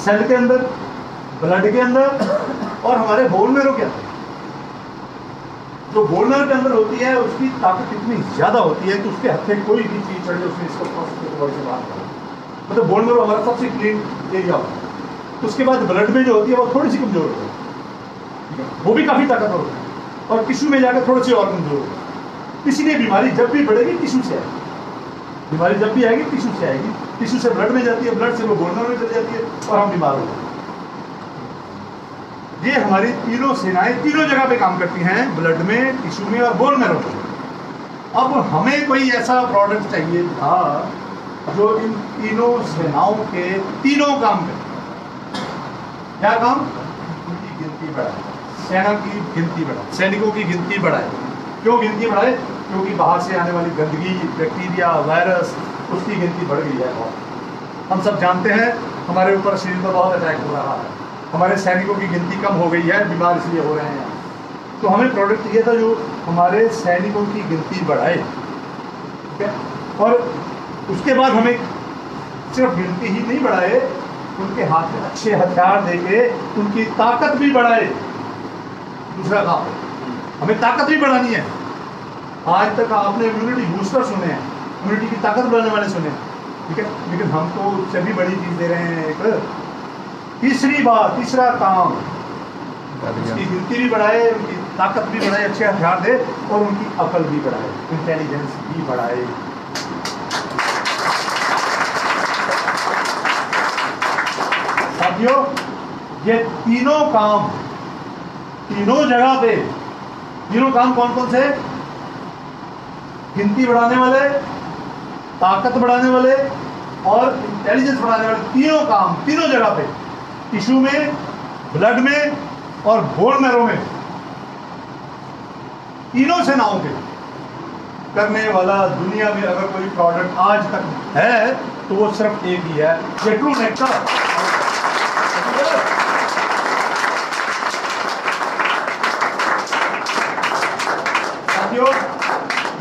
S1: सेल के अंदर, ब्लड के अंदर, और हमारे बोन मैरो के अंदर। जो बोन मैरो के अंदर होती है उसकी ताकत इतनी ज्यादा होती है कि उसके हाथ में कोई भी चीज चढ़ जाए उसने इसको बॉडी से बाहर निकाला। मतलब बोन मैरो हमारा सबसे क्लीन एरिया होता है। उसके बाद ब्लड में जो होती है वो थोड़ी सी कमजोर होती है, वो भी काफी ताकतवर होती है, और टिश्यू में जाकर थोड़ी सी और कमजोर होती है। इसीलिए बीमारी जब भी बढ़ेगी टिश्यू से आएगी, बीमारी जब भी आएगी टिश्यू से आएगी, टिश्यू से ब्लड में जाती है, ब्लड से वो बोन मैरो में चली जाती है और हम बीमार हो जाते हैं। ये हमारी तीनों सेनाएं तीनों जगह पे काम करती हैं, ब्लड में, टिश्यू में और बोन मैरो में। अब हमें कोई ऐसा प्रोडक्ट चाहिए था जो इन तीनों सेनाओं के तीनों काम करे। क्या काम? उनकी गिनती बढ़ाए, सेना की गिनती बढ़ाए, सैनिकों की गिनती बढ़ाए। क्यों गिनती बढ़ाए? क्योंकि बाहर से आने वाली गंदगी, बैक्टीरिया, वायरस, उसकी गिनती बढ़ गई है बहुत। हम सब जानते हैं हमारे ऊपर शरीर पर बहुत अटैक हो रहा है, हमारे सैनिकों की गिनती कम हो गई है, बीमार इसलिए हो रहे हैं। तो हमें प्रोडक्ट चाहिए था जो हमारे सैनिकों की गिनती बढ़ाए, ठीक है? और उसके बाद हमें सिर्फ गिनती ही नहीं बढ़ाए, उनके हाथ में अच्छे हथियार देके उनकी ताकत भी बढ़ाए। दूसरा काम, हमें ताकत भी बढ़ानी है। आज तक आपने इम्यूनिटी बूस्टर सुने हैं, इम्यूनिटी की ताकत बढ़ाने वाले सुने हैं, ठीक है, लेकिन हम तो उससे भी बड़ी चीज दे रहे हैं। एक तीसरा काम, उसकी गिनती भी बढ़ाए, उनकी ताकत भी बढ़ाए, अच्छे हथियार दे, और उनकी अकल भी बढ़ाए, इंटेलिजेंस भी बढ़ाए। साथियों, ये तीनों काम तीनों जगह पे, तीनों काम कौन कौन से? गिनती बढ़ाने वाले, ताकत बढ़ाने वाले और इंटेलिजेंस बढ़ाने वाले, तीनों काम तीनों जगह पे, टिश्यू में, ब्लड में और बोन मैरो में, तीनों सेनाओं के करने वाला दुनिया में अगर कोई प्रोडक्ट आज तक है तो वो सिर्फ एक ही है, ये ट्रू नेक्टर। साथियों,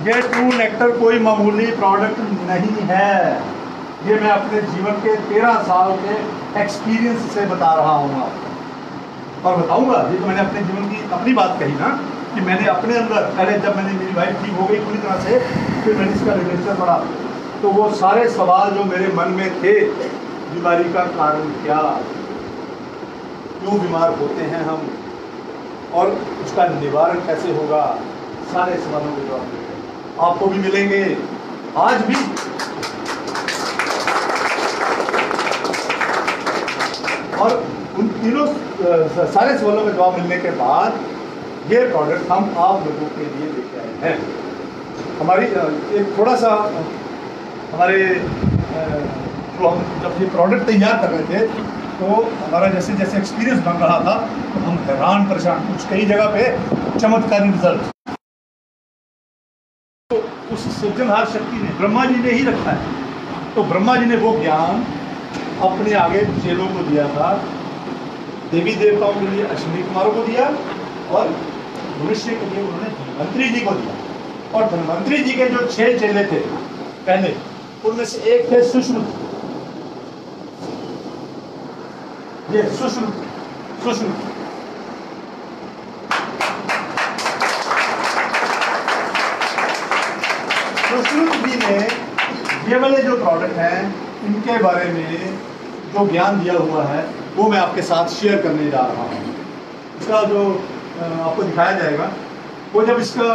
S1: ये ट्रू नेक्टर कोई मामूली प्रोडक्ट नहीं है। ये मैं अपने जीवन के 13 साल के एक्सपीरियंस से बता रहा हूँ आपको, और बताऊंगा। ये तो मैंने अपने जीवन की अपनी बात कही ना, कि मैंने अपने अंदर पहले जब मैंने मेरी वाइफ ठीक हो गई पूरी तरह से, फिर मैंने इसका लिटरेचर पढ़ा, तो वो सारे सवाल जो मेरे मन में थे, बीमारी का कारण क्या, क्यों बीमार होते हैं हम और उसका निवारण कैसे होगा, सारे सवालों के जवाब मिलेंगे, आपको भी मिलेंगे आज भी। और उन तीनों सारे सवालों का जवाब मिलने के बाद ये प्रोडक्ट हम आप लोगों के लिए लेके आए हैं। हमारी एक थोड़ा सा हमारे जो हम जब ये प्रोडक्ट तैयार कर रहे थे तो हमारा जैसे जैसे एक्सपीरियंस बन रहा था तो हम हैरान परेशान, कुछ कई जगह पे चमत्कारी रिजल्ट। तो उस सृजनहार शक्ति ने ब्रह्मा जी ने ही रखा है। तो ब्रह्मा जी ने वो ज्ञान अपने आगे चेलों को दिया था, देवी देवताओं के लिए अश्विनी कुमारों को दिया और मनुष्य के लिए उन्होंने धन्वंतरी जी को दिया। और धन्वंतरी जी के जो 6 चेले थे पहले, उनमें से एक थे सुश्रुत। ये सुश्रुत जी ने ये वाले जो प्रोडक्ट हैं इनके बारे में जो ज्ञान दिया हुआ है वो मैं आपके साथ शेयर करने जा रहा हूँ। इसका जो आपको दिखाया जाएगा वो जब इसका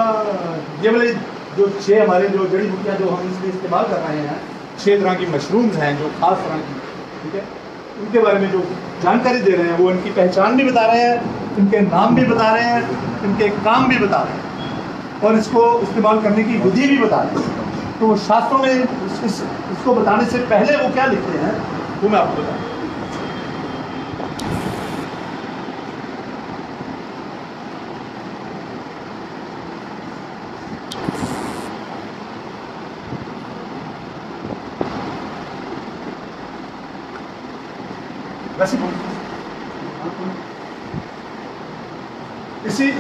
S1: ये वाले जो 6 हमारे जो जड़ी बूटियाँ जो हम इसमें इस्तेमाल कर रहे हैं, 6 तरह की मशरूम्स हैं जो खास तरह की, ठीक है, उनके बारे में जो जानकारी दे रहे हैं वो इनकी पहचान भी बता रहे हैं, इनके नाम भी बता रहे हैं, इनके काम भी बता रहे हैं और इसको इस्तेमाल करने की विधि भी बता रहे हैं। तो शास्त्रों में इसको बताने से पहले वो क्या लिखते हैं वो मैं आपको बताऊँ।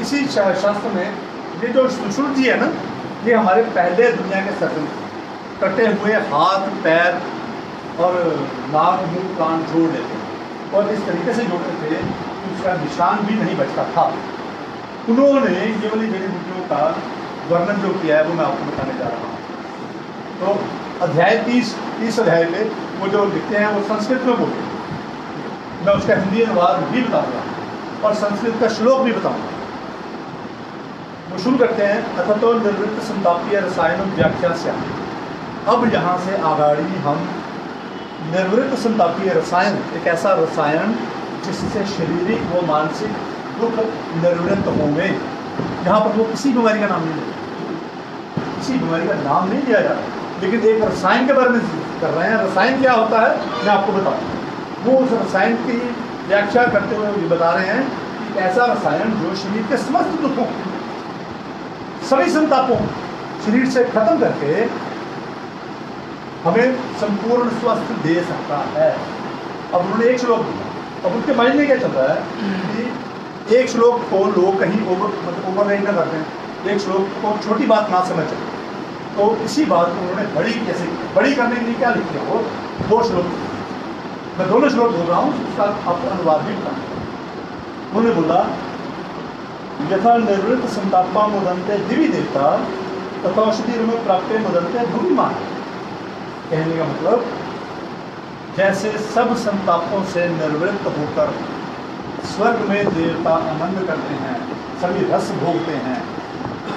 S1: इसी शास्त्र में ये जो सुश्रुत जी है ना, ये हमारे पहले दुनिया के सर्जन, कटे हुए हाथ पैर और नाक मुंह कान जोड़ लेते हैं और इस तरीके से जोड़ते थे कि उसका निशान भी नहीं बचता था। उन्होंने ये वाली जड़ी बूटियों का वर्णन जो किया है वो मैं आपको बताने जा रहा हूँ। तो अध्याय 30 अध्याय में वो जो लिखते हैं वो संस्कृत में बोलते हैं। मैं उसका हिंदी अनुवाद भी बताऊँगा और संस्कृत का श्लोक भी बताऊँगा। वो शुरू करते हैं, अथतो निर्वृत्त संतापीय रसायन व्याख्या से। अब यहाँ से आगाड़ी हम निर्वृत्त संतापीय रसायन, एक ऐसा रसायन जिससे शारीरिक व मानसिक दुख निर्वृत्त होंगे। यहाँ पर वो किसी बीमारी का नाम नहीं लेते, किसी बीमारी का नाम नहीं लिया जा रहा, लेकिन एक रसायन के बारे में कर रहे हैं। रसायन क्या होता है मैं आपको बताऊँ। वो उस रसायन की व्याख्या करते हुए ये बता रहे हैं कि ऐसा रसायन जो शरीर के समस्त दुखों, सभी संतापों शरीर से खत्म करके हमें संपूर्ण स्वस्थ दे सकता है। अब उन्होंने एक श्लोक दिया, अब उनके माइंड में क्या चल रहा है कि एक श्लोक को लोग कहीं ओवर नहीं ना करते हैं, एक श्लोक को छोटी बात ना समझ। तो इसी बात को उन्होंने बड़ी कैसे बड़ी करने के लिए क्या लिख दिया, वो 2 श्लोक, मैं दोनों श्लोक बोल रहा हूँ, उसका आपको अनुवाद भी बता। उन्होंने बोला, यथा निर्वृत्त संतापा मुदंते दिवी देवता तथा औषधि में प्राप्त मुदंते भूमिमान। कहने का मतलब, जैसे सब संतापों से निर्वृत्त होकर स्वर्ग में देवता आनंद करते हैं, सभी रस भोगते हैं,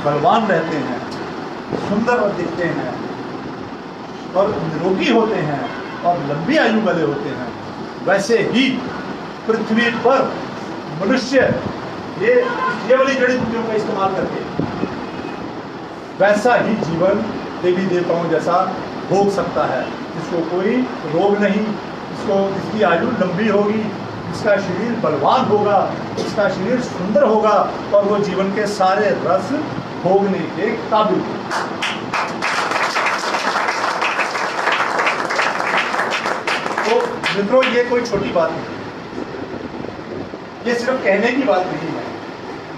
S1: बलवान रहते हैं, सुंदर दिखते हैं और निरोगी होते हैं और लंबी आयु वाले होते हैं, वैसे ही पृथ्वी पर मनुष्य ये वाली जड़ी बूटियों का इस्तेमाल करके वैसा ही जीवन देवी देवताओं जैसा भोग सकता है, जिसको कोई रोग नहीं, इसकी आयु लंबी होगी, इसका शरीर बलवान होगा, इसका शरीर सुंदर होगा और वो जीवन के सारे रस भोगने के काबिल। तो मित्रों, ये कोई छोटी बात नहीं, ये सिर्फ कहने की बात नहीं है।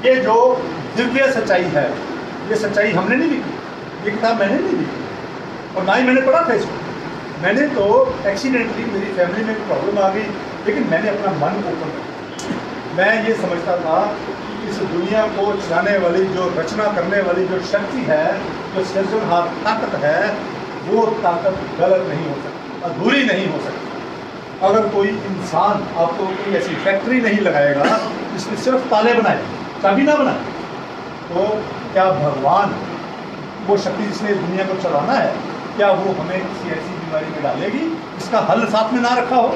S1: ये जो दिव्य सच्चाई है, ये सच्चाई हमने नहीं लिखी, ये किताब मैंने नहीं लिखी और ना ही मैंने पढ़ा था इसको। मैंने तो एक्सीडेंटली, मेरी फैमिली में प्रॉब्लम आ गई, लेकिन मैंने अपना मन ओपन किया। मैं ये समझता था कि इस दुनिया को चलाने वाली, जो रचना करने वाली जो शक्ति है, जो सृजनहार ताकत है, वो ताकत गलत नहीं हो सकती, अधूरी नहीं हो सकती। अगर कोई इंसान आपको कोई ऐसी फैक्ट्री नहीं लगाएगा जिसमें सिर्फ ताले बनाए, चाबी ना बनाए, तो क्या भगवान, वो शक्ति जिसने दुनिया को चलाना है, क्या वो हमें किसी ऐसी बीमारी में डालेगी इसका हल साथ में ना रखा हो?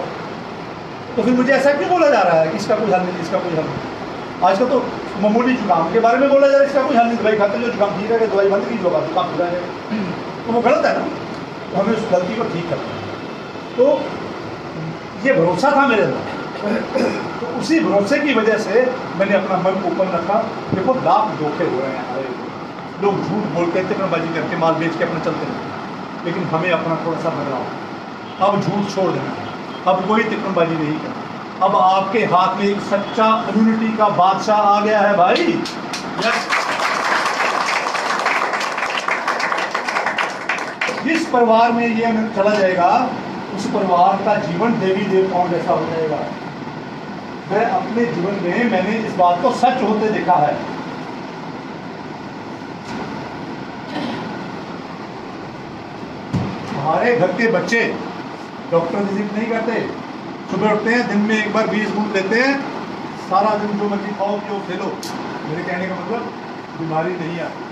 S1: तो फिर मुझे ऐसा क्यों बोला जा रहा है कि इसका कोई हल नहीं, इसका कोई हल नहीं? आजकल तो मामूली जुकाम के बारे में बोला जा रहा है, इसका कोई हल नहीं, दवाई खाते जो जुकाम ठीक है, दवाई बंद कीजिए, होगा जुकाम ठीक है, तो वो गलत है ना। तो हमें उस गलती को ठीक करना है। तो ये भरोसा था मेरे अंदर, तो उसी भरोसे की वजह से मैंने अपना मन ओपन रखा। देखो लाख धोखे हो रहे हैं हमारे, लोग झूठ बोल के टिकटबाजी करके माल बेच के अपना चलते हैं, लेकिन हमें अपना थोड़ा सा बदलाव, अब झूठ छोड़ देना, अब कोई टिकटबाजी नहीं करना। अब आपके हाथ में एक सच्चा इम्यूनिटी का बादशाह आ गया है भाई। जिस परिवार में ये चला जाएगा उस परिवार का जीवन देवी देवताओं जैसा हो जाएगा। मैं अपने जीवन में मैंने इस बात को सच होते देखा है। हमारे घर के बच्चे डॉक्टर विजिट नहीं करते, सुबह उठते हैं, दिन में एक बार 20 बूंद लेते हैं, सारा दिन जो मर्जी खाओ पियो खेलो। मेरे कहने का मतलब बीमारी नहीं आती।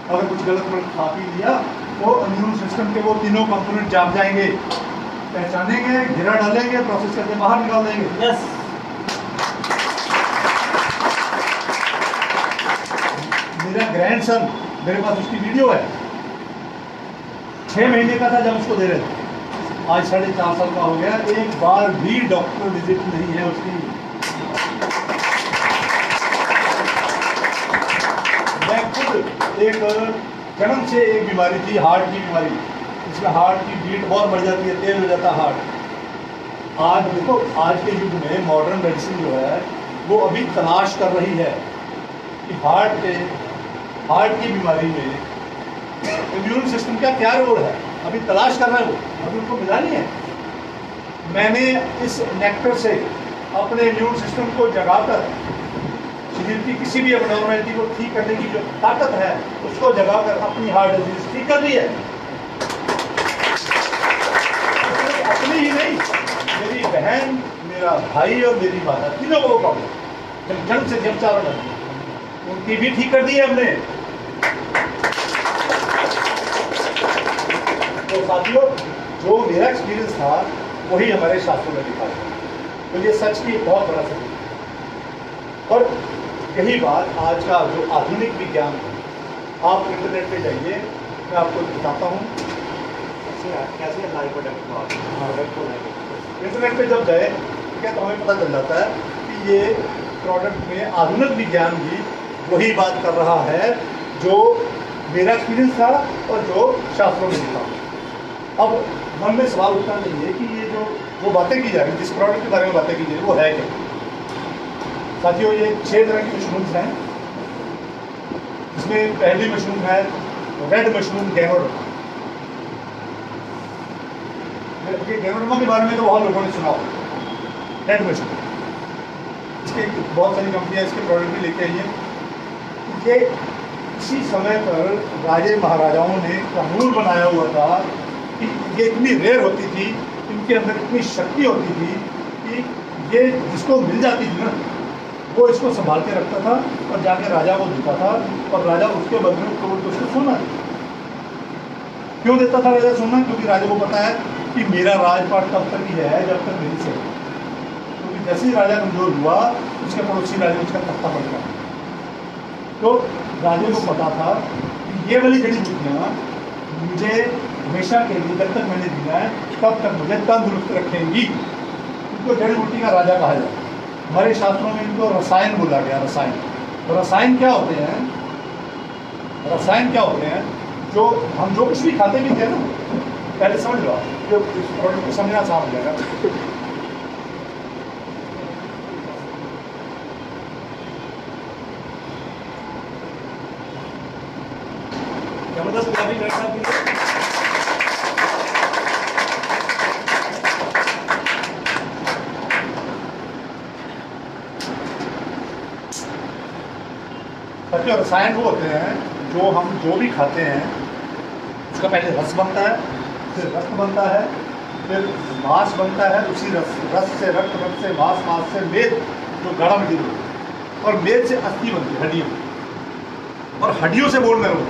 S1: अगर कुछ गलत खा पी लिया तो इम्यून सिस्टम के वो तीनों कंपोनेंट जाग जाएंगे, पहचानेंगे, घेरा डालेंगे, प्रोसेस करके बाहर निकाल देंगे।
S2: यस।
S1: मेरा ग्रैंडसन, मेरे पास उसकी वीडियो है, 6 महीने का था जब उसको दे रहे थे, आज 4.5 साल का हो गया, एक बार भी डॉक्टर विजिट नहीं है उसकी। मैं खुद एक जन्म से एक बीमारी थी, हार्ट की बीमारी, इसमें हार्ट की बीट बहुत बढ़ जाती है, तेज हो जाता है हार्ट। आज देखो, आज के युग में मॉडर्न मेडिसिन जो है वो अभी तलाश कर रही है कि हार्ट की बीमारी में इम्यून सिस्टम का क्या रोल है, अभी तलाश कर रहे हैं वो, अभी उनको मिला नहीं है। मैंने इस नेक्टर से अपने इम्यून सिस्टम को जगाकर शरीर की किसी भी एबनॉर्मैलिटी को ठीक करने की जो ताकत है उसको जगाकर अपनी हार्ट डिजीज ठीक कर ली है। अपनी ही नहीं, मेरी बहन, मेरा भाई और मेरी माता, तीनों को प्रॉब्लम जन्म से जब 4 उनकी भी ठीक कर दी है हमने। तो साथियों, जो मेरा एक्सपीरियंस था वही हमारे शास्त्रों में लिखा है, तो ये सच की बहुत बड़ा सच। और यही बात आज का जो आधुनिक विज्ञान है, आप इंटरनेट पे जाइए, मैं आपको बताता हूँ कैसे लाइव इंटरनेट पे जब जाए ठीक है, तो हमें पता चल जाता है कि ये प्रोडक्ट में आधुनिक विज्ञान भी वही बात कर रहा है जो मेरा एक्सपीरियंस था और जो शास्त्रों में लिखा। अब मन में सवाल उठना चाहिए कि ये जो वो बातें की जा रही, जिस प्रोडक्ट के बारे में बातें की जा रही वो है क्या। साथियों, ये 6 तरह की मशरूम्स हैं। इसमें पहली मशरूम है रेड मशरूम गैनोडर्मा। गैनोडर्मा के बारे में तो बहुत लोगों ने सुना होगा। रेड मशरूम, इसके बहुत सारी कंपनियां इसके प्रोडक्ट भी लेके आई हैं। ये इसी समय पर राजे महाराजाओं ने कानून बनाया हुआ था कि ये इतनी रेयर होती थी, इनके अंदर इतनी शक्ति होती थी कि ये जिसको मिल जाती थी ना वो इसको संभाल के रखता था और जाके राजा को देता था, और राजा उसके बदले में तोड़ के उसको सोना देता। क्यों देता था राजा सोना? क्योंकि राजा को पता है कि मेरा राजपाट तब तक ही है जब तक मेरी सेवा। क्योंकि जैसे ही राजा कमजोर हुआ उसके पड़ोसी राजा उसका तख्ता पड़ गया। तो राजे को पता था कि ये वाली जड़ी बूटियाँ मुझे हमेशा के लिए जब तक मैंने दिया है तब तक मुझे तंदुरुस्त रखेंगी। इनको जड़ी बूटी का राजा कहा जाता है। हमारे शास्त्रों में इनको रसायन बोला गया। रसायन, तो रसायन क्या होते हैं? रसायन क्या होते हैं? जो हम जो कुछ भी खाते भी थे ना, पहले समझ लो, जो प्रोडक्ट को समझना आसान हो जाएगा। जबरदस्त तैयारी करना। रसायन वो होते हैं जो हम जो भी खाते हैं उसका पहले रस बनता है, फिर रक्त बनता है, फिर मांस बनता है, उसी रस से रक्त, रक्त से मांस, मांस से मेद, जो गाढ़ा मटीरियल, और मेद से अस्थि बनती है, हड्डियों, और हड्डियों से बोन मैरो,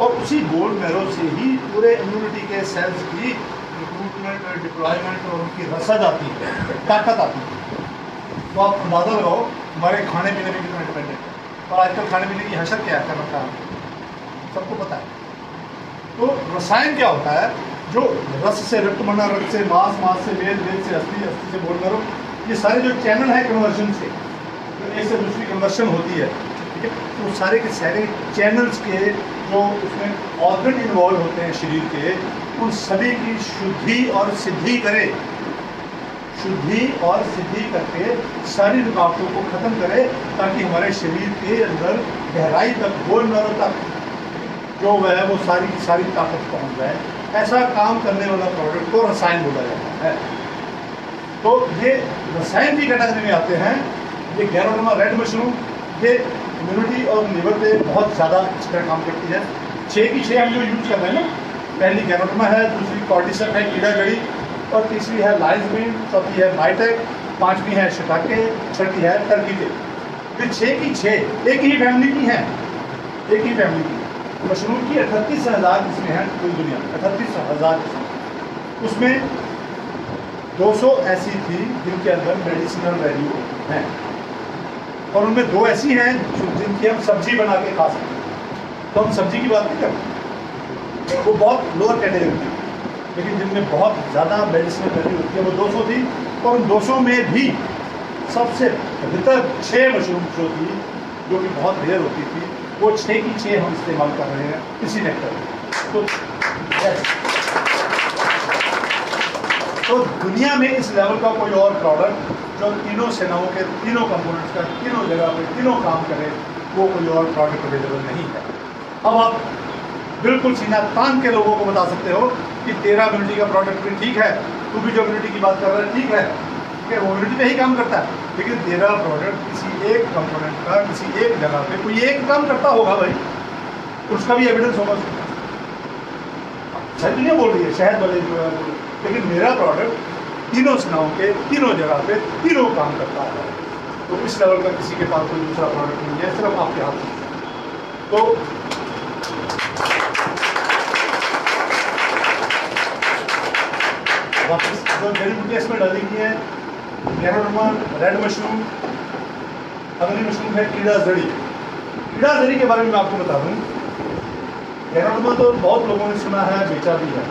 S1: और उसी बोन मैरो से ही पूरे इम्यूनिटी के सेल्स की रिक्रूटमेंट, डिप्लॉयमेंट और उनकी रसद आती है, ताकत आती है। तो आप अंदाज़ा लगाओ हमारे खाने पीने में कितना डिपेंडेंट है, और आजकल खाने पीने की हशर क्या है कर रखा है, सबको पता है। तो रसायन क्या होता है, जो रस से रक्त बनना, रक्त से मांस, मांस से मेद, मेद से अस्थि, अस्थि से बोन मैरो, ये सारे जो चैनल है कन्वर्जन से, तो एक से दूसरी कन्वर्शन होती है, ठीक है। तो सारे के सारे चैनल्स के जो उसमें ऑर्गन इन्वॉल्व होते हैं शरीर के, उन सभी की शुद्धि और सिद्धि करे, शुद्धि और सिद्धि करके सारी रुकावटों को खत्म करे, ताकि हमारे शरीर के अंदर गहराई तक, बोन मैरो तक जो वह वो सारी की सारी ताकत पहुंच जाए। ऐसा काम करने वाला प्रोडक्ट को रसायन बोला जाता है। तो ये रसायन की कैटेगरी में आते हैं। ये गैरोडर्मा रेड मशरूम, ये इम्यूनिटी और लिवर पे बहुत ज़्यादा इस तरह काम करती है। 6 की 6 हम जो यूज कर रहे हैं ना, पहली गैरोडर्मा है, दूसरी कॉर्डिसेप है, कीड़ा जड़ी, और तीसरी है लाइन्स बीन, चौथी है माइटेक, पांचवी है शिकाके, छठी है टर्की टेप। ये 6 की 6 एक ही फैमिली की हैं, एक ही फैमिली की। मशरूम की 38,000 किस्में हैं पूरी दुनिया में, 38,000 किस्में। उसमें 200 ऐसी थी जिनके अंदर मेडिसिनल वैल्यू है, और उनमें 2 ऐसी हैं जिनकी हम सब्जी बना के खा सकते हैं। तो हम सब्जी की बात नहीं करते, वो बहुत लोअर कैटेगरी थी, लेकिन जिनमें बहुत ज़्यादा मेडिसिनल वैल्यू होती है वो 200 थी। और उन 200 में भी सबसे बेहतर 6 मशरूम जो थी, जो कि बहुत रेयर होती थी, वो 6 की 6 हम इस्तेमाल कर रहे हैं इसी नेक्टर में। तो दुनिया में इस लेवल का कोई और प्रोडक्ट जो तीनों सेनाओं के तीनों कंपोनेंट्स का तीनों जगह पे तीनों काम करे, वो कोई और प्रोडक्ट अवेलेबल नहीं है। अब आप बिल्कुल सीना तान के लोगों को बता सकते हो कि तेरा इम्यूनिटी का प्रोडक्ट भी ठीक है, तू भी जो इम्यूनिटी की बात कर रहा है ठीक है, वो इम्यूनिटी पे ही काम करता है, लेकिन तेरा प्रोडक्ट किसी एक कंपोनेंट का किसी एक जगह पे कोई एक काम करता होगा भाई, उसका भी एविडेंस होगा। सही दुनिया बोल रही है, शहद वाले जो है, लेकिन मेरा प्रोडक्ट तीनों सेनाओं के तीनों जगह पे तीनों काम करता है। तो इस लेवल का किसी के पास कोई दूसरा प्रोडक्ट नहीं है, सिर्फ आपके हाथ में। तो वापस जो जड़ी बूटियाँ इसमें डालेंगी है, गैरोडर्मा रेड मशरूम, अगली मशरूम है कीड़ा जड़ी। कीड़ा जड़ी के बारे में मैं आपको बता दूं, गैरोडर्मा तो बहुत लोगों ने सुना है, बेचा भी है,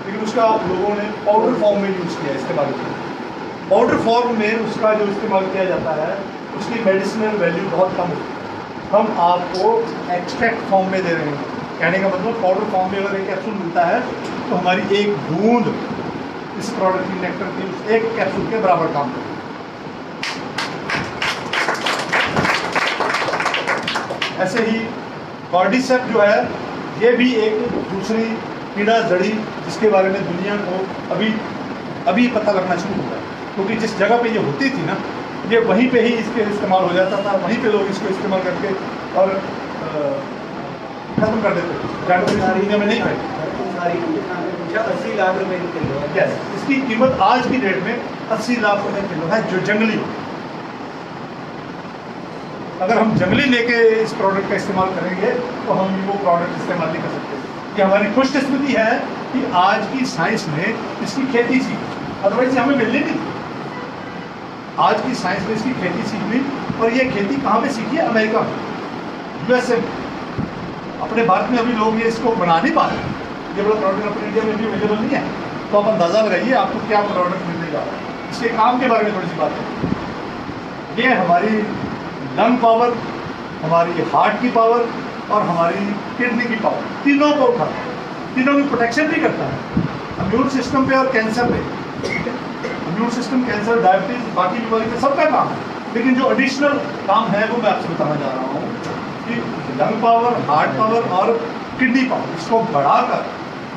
S1: लेकिन उसका लोगों ने पाउडर फॉर्म में यूज़ किया, इस्तेमाल किया। पाउडर फॉर्म में उसका जो इस्तेमाल किया जाता है, उसकी मेडिसिनल वैल्यू बहुत कम होती है। हम आपको एक्सट्रैक्ट फॉर्म में दे रहे हैं, कहने का मतलब पाउडर फॉर्म में अगर एक कैप्सूल मिलता है तो हमारी एक बूंद इस प्रोडक्ट की नेक्टर की उस एक कैप्सूल के बराबर काम करती है। ऐसे ही कॉर्डिसेप जो है, ये भी एक दूसरी कीड़ा जड़ी जिसके बारे में दुनिया को अभी पता लगना शुरू हुआ है, क्योंकि जिस जगह पे ये होती थी ना, ये वहीं पे ही इसके इस्तेमाल हो जाता था, वहीं पे लोग इसको इस्तेमाल करके और खत्म कर देते थे। दुनिया में नहीं खाई
S2: 80 लाख रुपए की किलो है।
S1: यस, इसकी कीमत आज की डेट में 80 लाख रुपए किलो है, जो जंगली। अगर हम जंगली लेके इस प्रोडक्ट का इस्तेमाल करेंगे तो हम वो प्रोडक्ट इस्तेमाल नहीं कर सकते। ये हमारी खुशकिस्मती है कि आज की साइंस ने इसकी खेती सीखी, अदरवाइज हमें मिलनी नहीं थी। आज की साइंस ने इसकी खेती सीख ली, और ये खेती कहाँ पे सीखी है? अमेरिका में, यूएसए में। अपने भारत में अभी लोग ये इसको बना नहीं पा रहे, ये बड़ा प्रोडक्ट अपने इंडिया में भी अवेलेबल नहीं है। तो आप अंदाज़ा लगाइए आपको क्या प्रोडक्ट मिलने जा रहा है। इसके काम के बारे में थोड़ी सी बात करें। ये हमारी लंग पावर, हमारी हार्ट की पावर और हमारी किडनी की पावर, तीनों को उठाता है, तीनों की प्रोटेक्शन भी करता है इम्यून सिस्टम पे और कैंसर पे। इम्यून सिस्टम, कैंसर, डायबिटीज, बाकी बीमारी पे सबका काम है, लेकिन जो एडिशनल काम है वो मैं आपसे बताना जा रहा हूँ कि लंग पावर, हार्ट पावर और किडनी पावर, इसको बढ़ाकर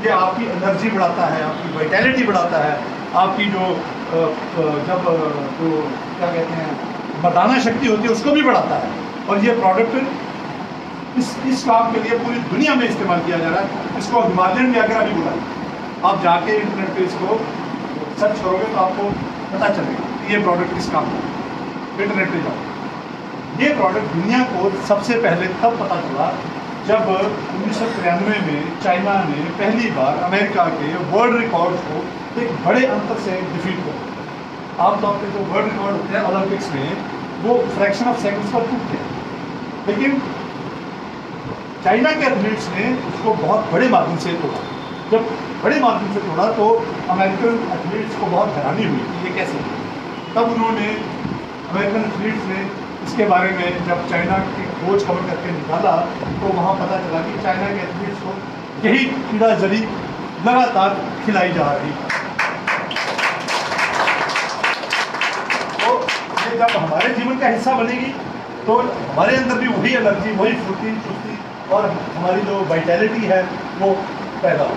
S1: ये आपकी एनर्जी बढ़ाता है, आपकी वाइटैलिटी बढ़ाता है, आपकी जो क्या कहते हैं मर्दाना शक्ति होती है उसको भी बढ़ाता है। और ये प्रोडक्ट इस काम के लिए पूरी दुनिया में इस्तेमाल किया जा रहा है। इसको हिमालयन व्याघ्रा भी बोला है। आप जाके इंटरनेट पे इसको सर्च करोगे तो आपको पता चलेगा कि ये प्रोडक्ट किस काम का है। इंटरनेट पे जाओ। ये प्रोडक्ट दुनिया को सबसे पहले तब पता चला जब 1993 में चाइना ने पहली बार अमेरिका के वर्ल्ड रिकॉर्ड को एक बड़े अंतर से डिफीट किया। आमतौर पे जो वर्ल्ड रिकॉर्ड होते हैं ओलंपिक्स में वो फ्रैक्शन ऑफ सेकंड्स पर टूटते हैं, लेकिन चाइना के एथलीट्स ने उसको बहुत बड़े मार्जिन से तोड़ा। जब बड़े मार्जिन से तोड़ा तो अमेरिकन एथलीट्स को बहुत हैरानी हुई कि ये कैसे। तब उन्होंने अमेरिकन एथलीट्स ने इसके बारे में जब चाइना की खोज खबर करके निकाला तो वहाँ पता चला कि चाइना के एथलीट्स को यही कीड़ा जड़ी लगातार खिलाई जा रही है। तो ये जब हमारे जीवन का हिस्सा बनेगी तो हमारे अंदर भी वही एनर्जी, वही फुर्ती चुस्ती और हमारी जो वाइटैलिटी है वो पैदा हो।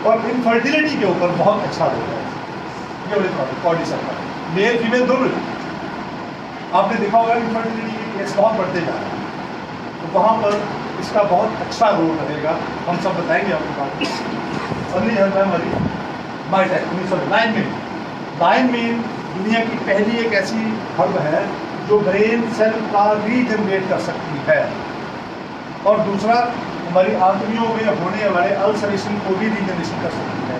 S1: और इनफर्टिलिटी के ऊपर बहुत अच्छा होता है ये वाले बॉडी सकता है, मेल फीमेल दोनों। आपने देखा होगा इनफर्टिलिटी के केस बहुत बढ़ते जा रहे हैं, तो वहाँ पर इसका बहुत अच्छा रोल रहेगा। हम सब बताएंगे आपको बात। अगली है हमारी बायोटेक लाइन मीन दुनिया की पहली एक ऐसी हर्ब है जो ब्रेन सेल का रीजनरेट कर सकती है, और दूसरा हमारी आंतड़ियों में होने वाले अल्सरेशन को भी रीजनरेशन कर सकती है।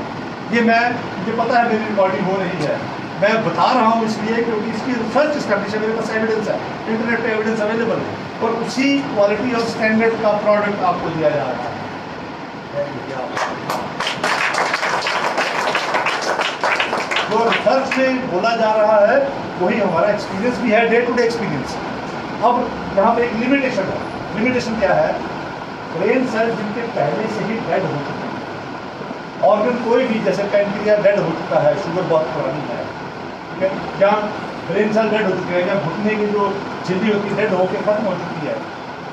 S1: मुझे पता है मेरी रिकॉर्डिंग हो रही है, मैं बता रहा हूँ इसलिए क्योंकि इसकी रिसर्च एस्टैब्लिश है, मेरे पास एविडेंस है, इंटरनेट पे एविडेंस अवेलेबल है, और उसी क्वालिटी और स्टैंडर्ड का प्रोडक्ट आपको दिया जा रहा है। जो रिसर्च में बोला जा रहा है वही हमारा एक्सपीरियंस भी है, डे टू डे एक्सपीरियंस। अब यहाँ पे एक लिमिटेशन है। लिमिटेशन क्या है? ब्रेन सेल जिनके पहले से ही डेड हो चुके हैं, ऑर्गन कोई भी, जैसे पैनक्रियास डेड हो चुका है, शुगर बहुत पुरानी है, ठीक है, क्या ब्रेन सेल डेड हो चुके हैं, या घुटने की जो झिल्ली होती है डेड होकर खत्म हो चुकी है,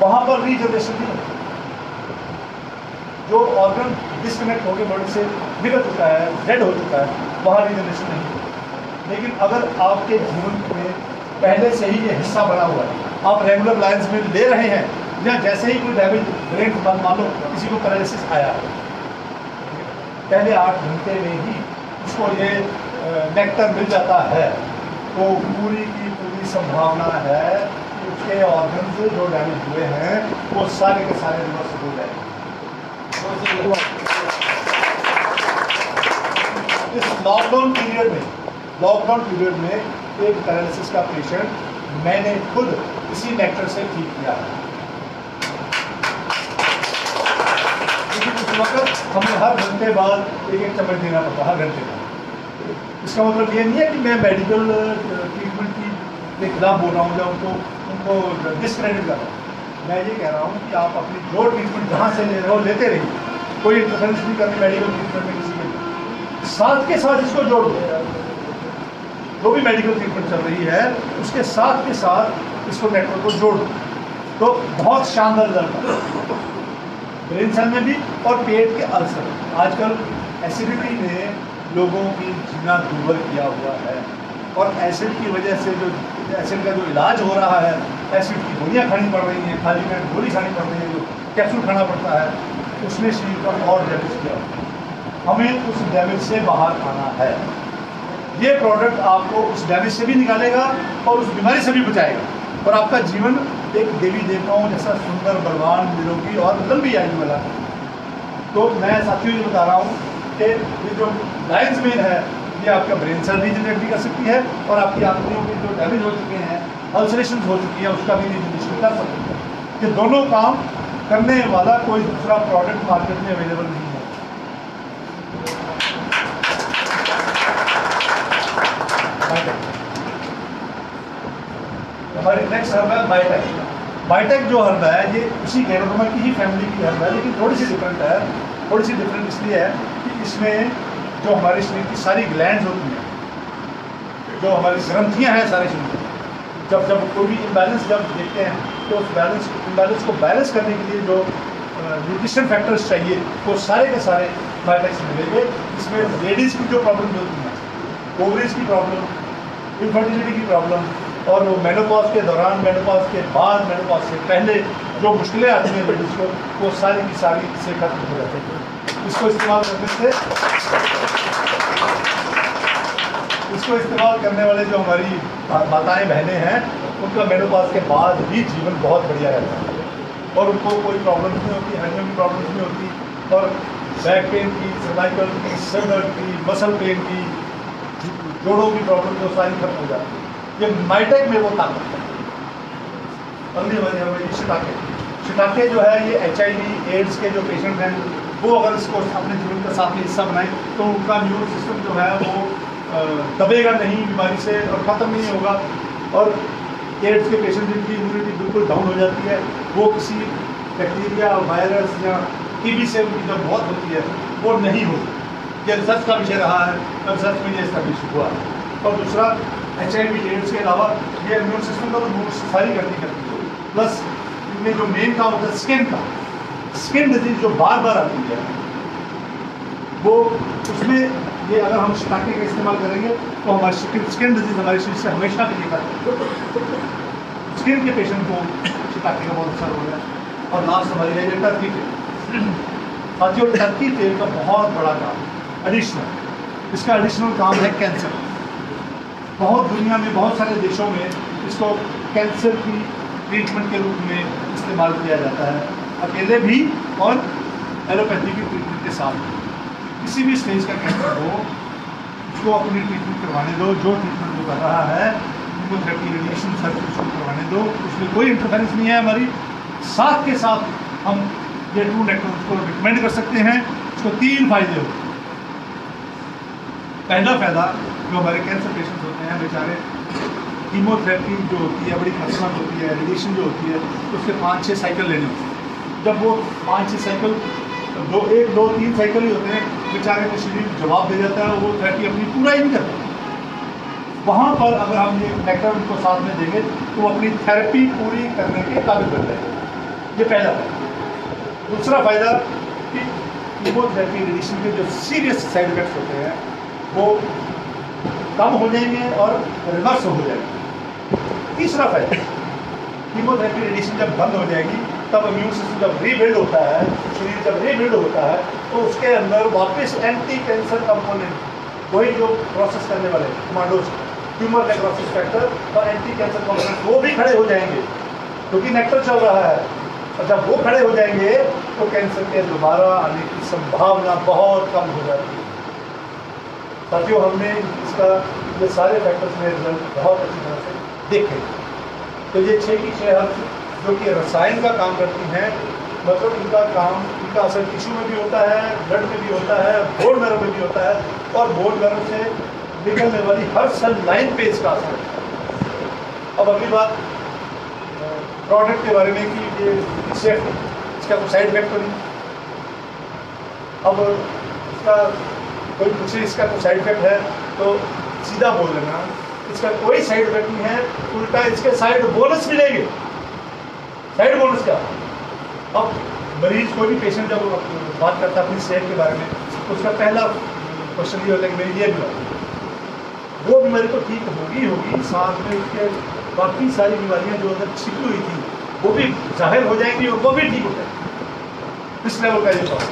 S1: वहाँ पर रीजनरेशन नहीं होती। जो ऑर्गन डिस्कनेक्ट होकर बॉडी से निकल चुका है, डेड हो चुका है, वहाँ रीजनरेशन नहीं होती। लेकिन अगर आपके जीवन में पहले से ही ये हिस्सा बना हुआ है, आप रेगुलर लाइन्स में ले रहे हैं, या जैसे ही कोई डैमेज ब्रेन मान लो किसी को पैरालिसिस आया, पहले 8 घंटे में ही उसको ये नेक्टर मिल जाता है, तो पूरी की पूरी संभावना है कि उसके ऑर्गन्स जो डैमेज हुए हैं वो सारे के सारे रिवर्स हो जाएंगे। इस लॉकडाउन पीरियड में एक पैरालिसिस का पेशेंट मैंने खुद इसी नेक्टर से ठीक किया है। उस वक्त हमें हर घंटे बाद एक चम्मच देना पड़ता, हर घंटे बाद। इसका मतलब ये नहीं है कि मैं मेडिकल ट्रीटमेंट के खिलाफ बोल रहा हूँ या उनको डिस्क्रेडिट कर रहा हूँ। मैं ये कह रहा हूँ कि आप अपनी जो ट्रीटमेंट जहाँ से ले रहे हो लेते रहिए, कोई इंटरफेरेंस नहीं करनी मेडिकल ट्रीटमेंट में किसी के साथ के साथ इसको जोड़ दो। जो भी मेडिकल ट्रीटमेंट चल रही है उसके साथ के साथ इसको नेटवर्क को जोड़ दो, तो बहुत शानदार रिजल्ट है ब्रेन सेल में भी और पेट के अल्सर। आजकल एसिडिटी ने लोगों की जीना दुर्बल किया हुआ है, और एसिड की वजह से जो एसिड का जो इलाज हो रहा है, एसिड की गोलियाँ खानी पड़ रही हैं, खाली पेट गोली खानी पड़ रही है, जो कैप्सूल खाना पड़ता है, उसने शरीर पर और डैमेज किया। हमें उस डैमेज से बाहर आना है। ये प्रोडक्ट आपको उस डैमेज से भी निकालेगा और उस बीमारी से भी बचाएगा, और आपका जीवन एक देवी देवताओं जैसा सुंदर, बलवान, निरोगी और लंबी आयु वाला। तो मैं साथियों ये बता रहा हूँ कि ये जो लायंस मेन है ये आपका ब्रेन सेल रीजनरेट भी कर सकती है, और आपकी आंतड़ियों में जो डैमेज हो चुके हैं, अल्सरेशन हो चुकी है, उसका भी रीजनरेशन कर सकती है। ये दोनों काम करने वाला कोई दूसरा प्रोडक्ट मार्केट में अवेलेबल नहीं है। हमारी नेक्स्ट हर्ब है बायोटेक। बायोटेक जो हर्ब है ये उसी गैरोडर्मा की ही फैमिली की हर्ब है, लेकिन थोड़ी सी डिफरेंट है। थोड़ी सी डिफरेंट इसलिए है कि इसमें जो हमारे शरीर की सारी ग्लैंड्स होती हैं, जो हमारी ग्रंथियां हैं सारे शरीर में, जब कोई भी इम्बैलेंस जब देखते हैं तो उस इम्बैलेंस को बैलेंस करने के लिए जो न्यूट्रिशन फैक्टर्स चाहिए वो सारे के सारे बायोटेक से मिलेंगे। इसमें लेडीज़ की जो प्रॉब्लम होती हैं, ओवरीज की प्रॉब्लम, इनफर्टिलिटी की प्रॉब्लम, और वो मेनोपॉज के दौरान, मेनोपॉज के बाद, मेनोपॉज से पहले जो मुश्किलें आती हैं लेडीज़ को, वो सारी की सारी इससे खत्म हो जाती हैं। इसको इस्तेमाल करने वाले जो हमारी माताएं बहनें हैं, उनका मेनोपॉज के बाद भी जीवन बहुत बढ़िया रहता है और उनको कोई प्रॉब्लम नहीं होती, हड्डियों की प्रॉब्लम नहीं होती, और बैक पेन की, सर्वाइकल की, सिर दर्द की, मसल पेन की, जोड़ों की प्रॉब्लम जो सारी खत्म हो जाती है। ये माइटेक में वो ताकत है। अगली हमारी शिटाके जो है, ये HIV एड्स के जो पेशेंट हैं, वो अगर इसको अपने जीवन का साथ में हिस्सा बनाएं तो उनका इम्यून सिस्टम जो है वो दबेगा नहीं बीमारी से और ख़त्म नहीं होगा। और एड्स के पेशेंट जिनकी इम्यूनिटी बिल्कुल डाउन हो जाती है, वो किसी बैक्टीरिया, वायरस या TB से उनकी जब मौत होती है वो नहीं होती। ये रिसर्च का विषय रहा है, रिसर्च में ये स्टैब्लिश हुआ है। और दूसरा, HIV एड्स के अलावा ये इम्यून सिस्टम का तो बूस्ट सारी करती है, प्लस इनमें जो मेन काम होता है स्किन डिजीज जो बार बार आती है, वो उसमें ये अगर हम शिटाके का इस्तेमाल करेंगे तो हमारी स्किन डिजीज हमारे शरीर से हमेशा के लिए खत्म। स्किन के पेशेंट को शिटाके का बहुत अच्छा रोल है। और लास्ट हमारी है टर्की तेल। साथियों, टर्की तेल का बहुत बड़ा काम एडिशनल, इसका एडिशनल काम है कैंसर। बहुत दुनिया में बहुत सारे देशों में इसको कैंसर की ट्रीटमेंट के रूप में इस्तेमाल किया जाता है, अकेले भी और एलोपैथी की ट्रीटमेंट के साथ। किसी भी स्टेज का कैंसर हो, उसको अपनी ट्रीटमेंट करवाने दो। जो ट्रीटमेंट वो कर रहा है, कीमोथेरेपी, रेडिएशन, सर्जरी उसको करवाने दो, उसमें कोई इंटरफेरेंस नहीं है हमारी। साथ के साथ हम ये ट्रू नेक्टर उसको रिकमेंड कर सकते हैं। उसको 3 फायदे होते हैं। पहला फायदा, जो हमारे कैंसर पेशेंट होते हैं बेचारे, कीमोथेरेपी जो होती है बड़ी खतरनाक होती है, रेडिएशन जो होती है उसके 5-6 साइकिल लेने होते हैं। जब वो 5-6 साइकिल, 1, 2, 3 साइकिल ही होते हैं, बेचारे का शरीर जवाब दे जाता है, वो थेरेपी अपनी पूरा ही नहीं करता। वहाँ पर अगर हम ये नेक्टर उनको साथ में देंगे तो वो अपनी थेरेपी पूरी करने के काबिल बन जाएंगे। ये पहला फायदा। दूसरा फायदा कि कीमोथेरेपी, रेडिएशन के जो सीरियस साइड इफेक्ट्स होते हैं वो कम हो जाएंगे और रिवर्स हो जाएंगे। तीसरा फायदा, कीमोथेरेपी, रेडिएशन जब बंद हो जाएगी तब इम्यून सिस्टम जब रीबिल्ड होता है, शरीर जब रीबिल्ड होता है, तो उसके अंदर वापस एंटी कैंसर कंपोनेंट, वही जो प्रोसेस करने वाले कमांडोज, ट्यूमर नेक्रोसिस फैक्टर और एंटी कैंसर कंपोनेंट, वो भी खड़े हो जाएंगे क्योंकि नेक्टर चल रहा है। और जब वो खड़े हो जाएंगे तो कैंसर के दोबारा आने की संभावना बहुत कम हो जाती है। साथियों, हमने इसका ये सारे फैक्टर्स में रिजल्ट बहुत अच्छी तरह से देखे। तो ये 6 की 6 हर्ब जो कि रसायन का काम करती हैं, मतलब इनका असर टिश्यू में भी होता है, ब्लड में भी होता है, बोन मैरो में भी होता है, और बोन मैरो से निकलने वाली हर सेल लाइन पे इसका असर है। अब अगली बात प्रोडक्ट के बारे में कि ये सेफ, इसका कोई साइड इफेक्ट तो नहीं। अब इसका कोई पूछे इसका कोई साइड इफेक्ट है तो सीधा बोल देना इसका कोई साइड इफेक्ट नहीं है, उल्टा इसके साइड बोनस मिलेंगे। साइड बोनस क्या? अब मरीज, कोई भी पेशेंट जब बात करता है अपनी सेहत के बारे में तो उसका पहला क्वेश्चन ये होता है कि मेरी ये बीमारी, वो बीमारी तो ठीक होगी, साथ में उसके बाकी सारी बीमारियां जो अंदर छिपी हुई थी वो भी जाहिर हो जाएंगी और वो भी ठीक हो जाएंगी। इस लेवल का ये प्रोसेस।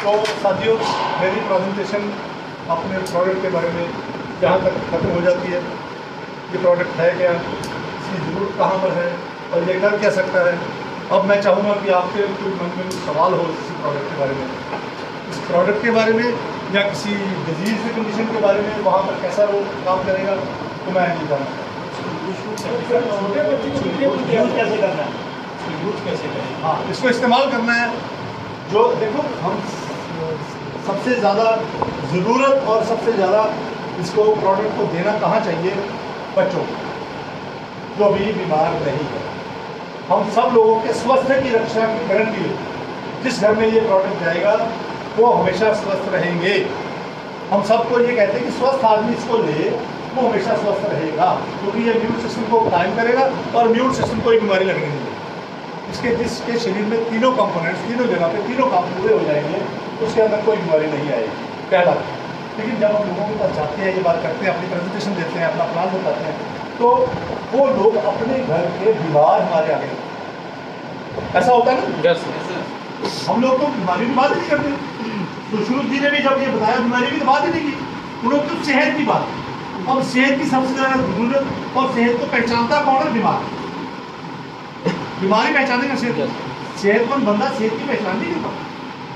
S1: तो साथियों, मेरी प्रेजेंटेशन अपने प्रोडक्ट के बारे में जहाँ तक खत्म हो जाती है। ये प्रोडक्ट है क्या, इसकी ज़रूरत कहाँ पर है और ये कर क्या सकता है। अब मैं चाहूँगा कि आपके कोई मन में कुछ सवाल हो इस प्रोडक्ट के बारे में, इस प्रोडक्ट के बारे में या किसी डिजीज की कंडीशन के बारे में, वहाँ पर कैसा वो काम करेगा, तो मैं नहीं जानता।
S2: कैसे करना है, यूज कैसे करें?
S1: हाँ, इसको इस्तेमाल करना है। जो देखो, हम सबसे ज़्यादा ज़रूरत और सबसे ज़्यादा इसको प्रोडक्ट को देना कहाँ चाहिए, बच्चों जो अभी बीमार नहीं है। हम सब लोगों के स्वास्थ्य की रक्षा की गारंटी है। जिस घर में ये प्रोडक्ट जाएगा वो हमेशा स्वस्थ रहेंगे। हम सबको ये कहते हैं कि स्वस्थ आदमी इसको ले वो हमेशा स्वस्थ रहेगा, क्योंकि ये इम्यून सिस्टम को कायम करेगा और इम्यून सिस्टम को एक बीमारी लगने नहीं देगी। इसके जिसके शरीर में तीनों कंपोनेंट्स, तीनों जगह पे तीनों काम पूरे हो जाएंगे, उसके अंदर कोई बीमारी नहीं आएगी, पहला। लेकिन जब हम लोगों के पास जाते हैं, ये बात करते हैं, अपनी प्रेजेंटेशन देते हैं, अपना प्लान बताते हैं, तो वो लोग अपने घर के बीमार हमारे आगे, ऐसा होता है ना?
S2: यस
S1: हम लोग तो बीमारी की बात ही नहीं करते। तो शुरू जी ने भी जब ये बताया बीमारी की तो बात ही नहीं की, उन्होंने तो सेहत की बात। अब सेहत की सबसे ज्यादा जरूरत, और सेहत को पहचानता कौन है? बीमार। बीमारी पहचानेगा सेहत। सेहतमंद बंदा सेहत की पहचान नहीं करता,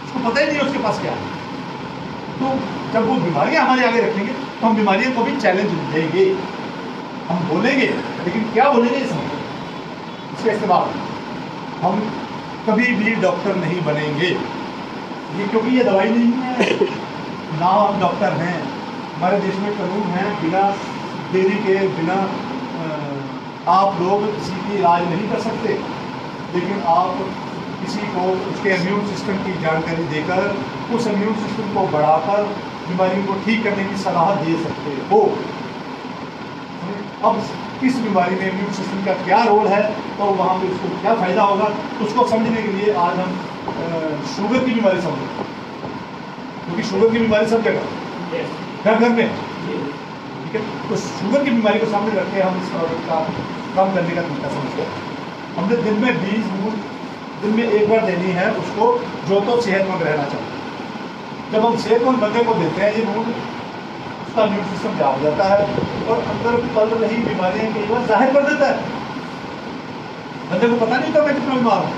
S1: उसको पता ही नहीं उसके पास क्या है। तो जब वो बीमारियां हमारे आगे रखेंगे तो हम बीमारियों को भी चैलेंज देंगे, हम बोलेंगे, लेकिन क्या बोलेंगे इसका इस्तेमाल। हम कभी भी डॉक्टर नहीं बनेंगे, ये क्योंकि ये दवाई नहीं है ना, हम डॉक्टर हैं। हमारे देश में कानून है, बिना देरी के, बिना आप लोग किसी की इलाज नहीं कर सकते, लेकिन आप किसी को उसके इम्यून सिस्टम की जानकारी देकर उस इम्यून सिस्टम को बढ़ाकर बीमारियों को ठीक करने की सलाह दे सकते हो। अब किस बीमारी में इम्यून सिस्टम का क्या रोल है और वहाँ पे उसको क्या फायदा होगा, उसको समझने के लिए आज हम शुगर की बीमारी समझें, क्योंकि शुगर की बीमारी सब जगह घर घर में, ठीक है। तो शुगर की बीमारी को सामने रख के हम इस प्रॉब्लम का कम करने का तरीका समझते हैं। हमने दिन में 20 बूंद दिन में एक बार देनी है उसको, जो तो सेहतमंद रहना चाहिए। जब हम सेहतमंद बंदे को देते हैं ये बूंद, उसका इम्यून सिस्टम क्या हो जाता है और अंदर पल रही बीमारियां कई बार जाहिर कर देता है। बंदे को पता नहीं था मैं कितना बीमार हूँ।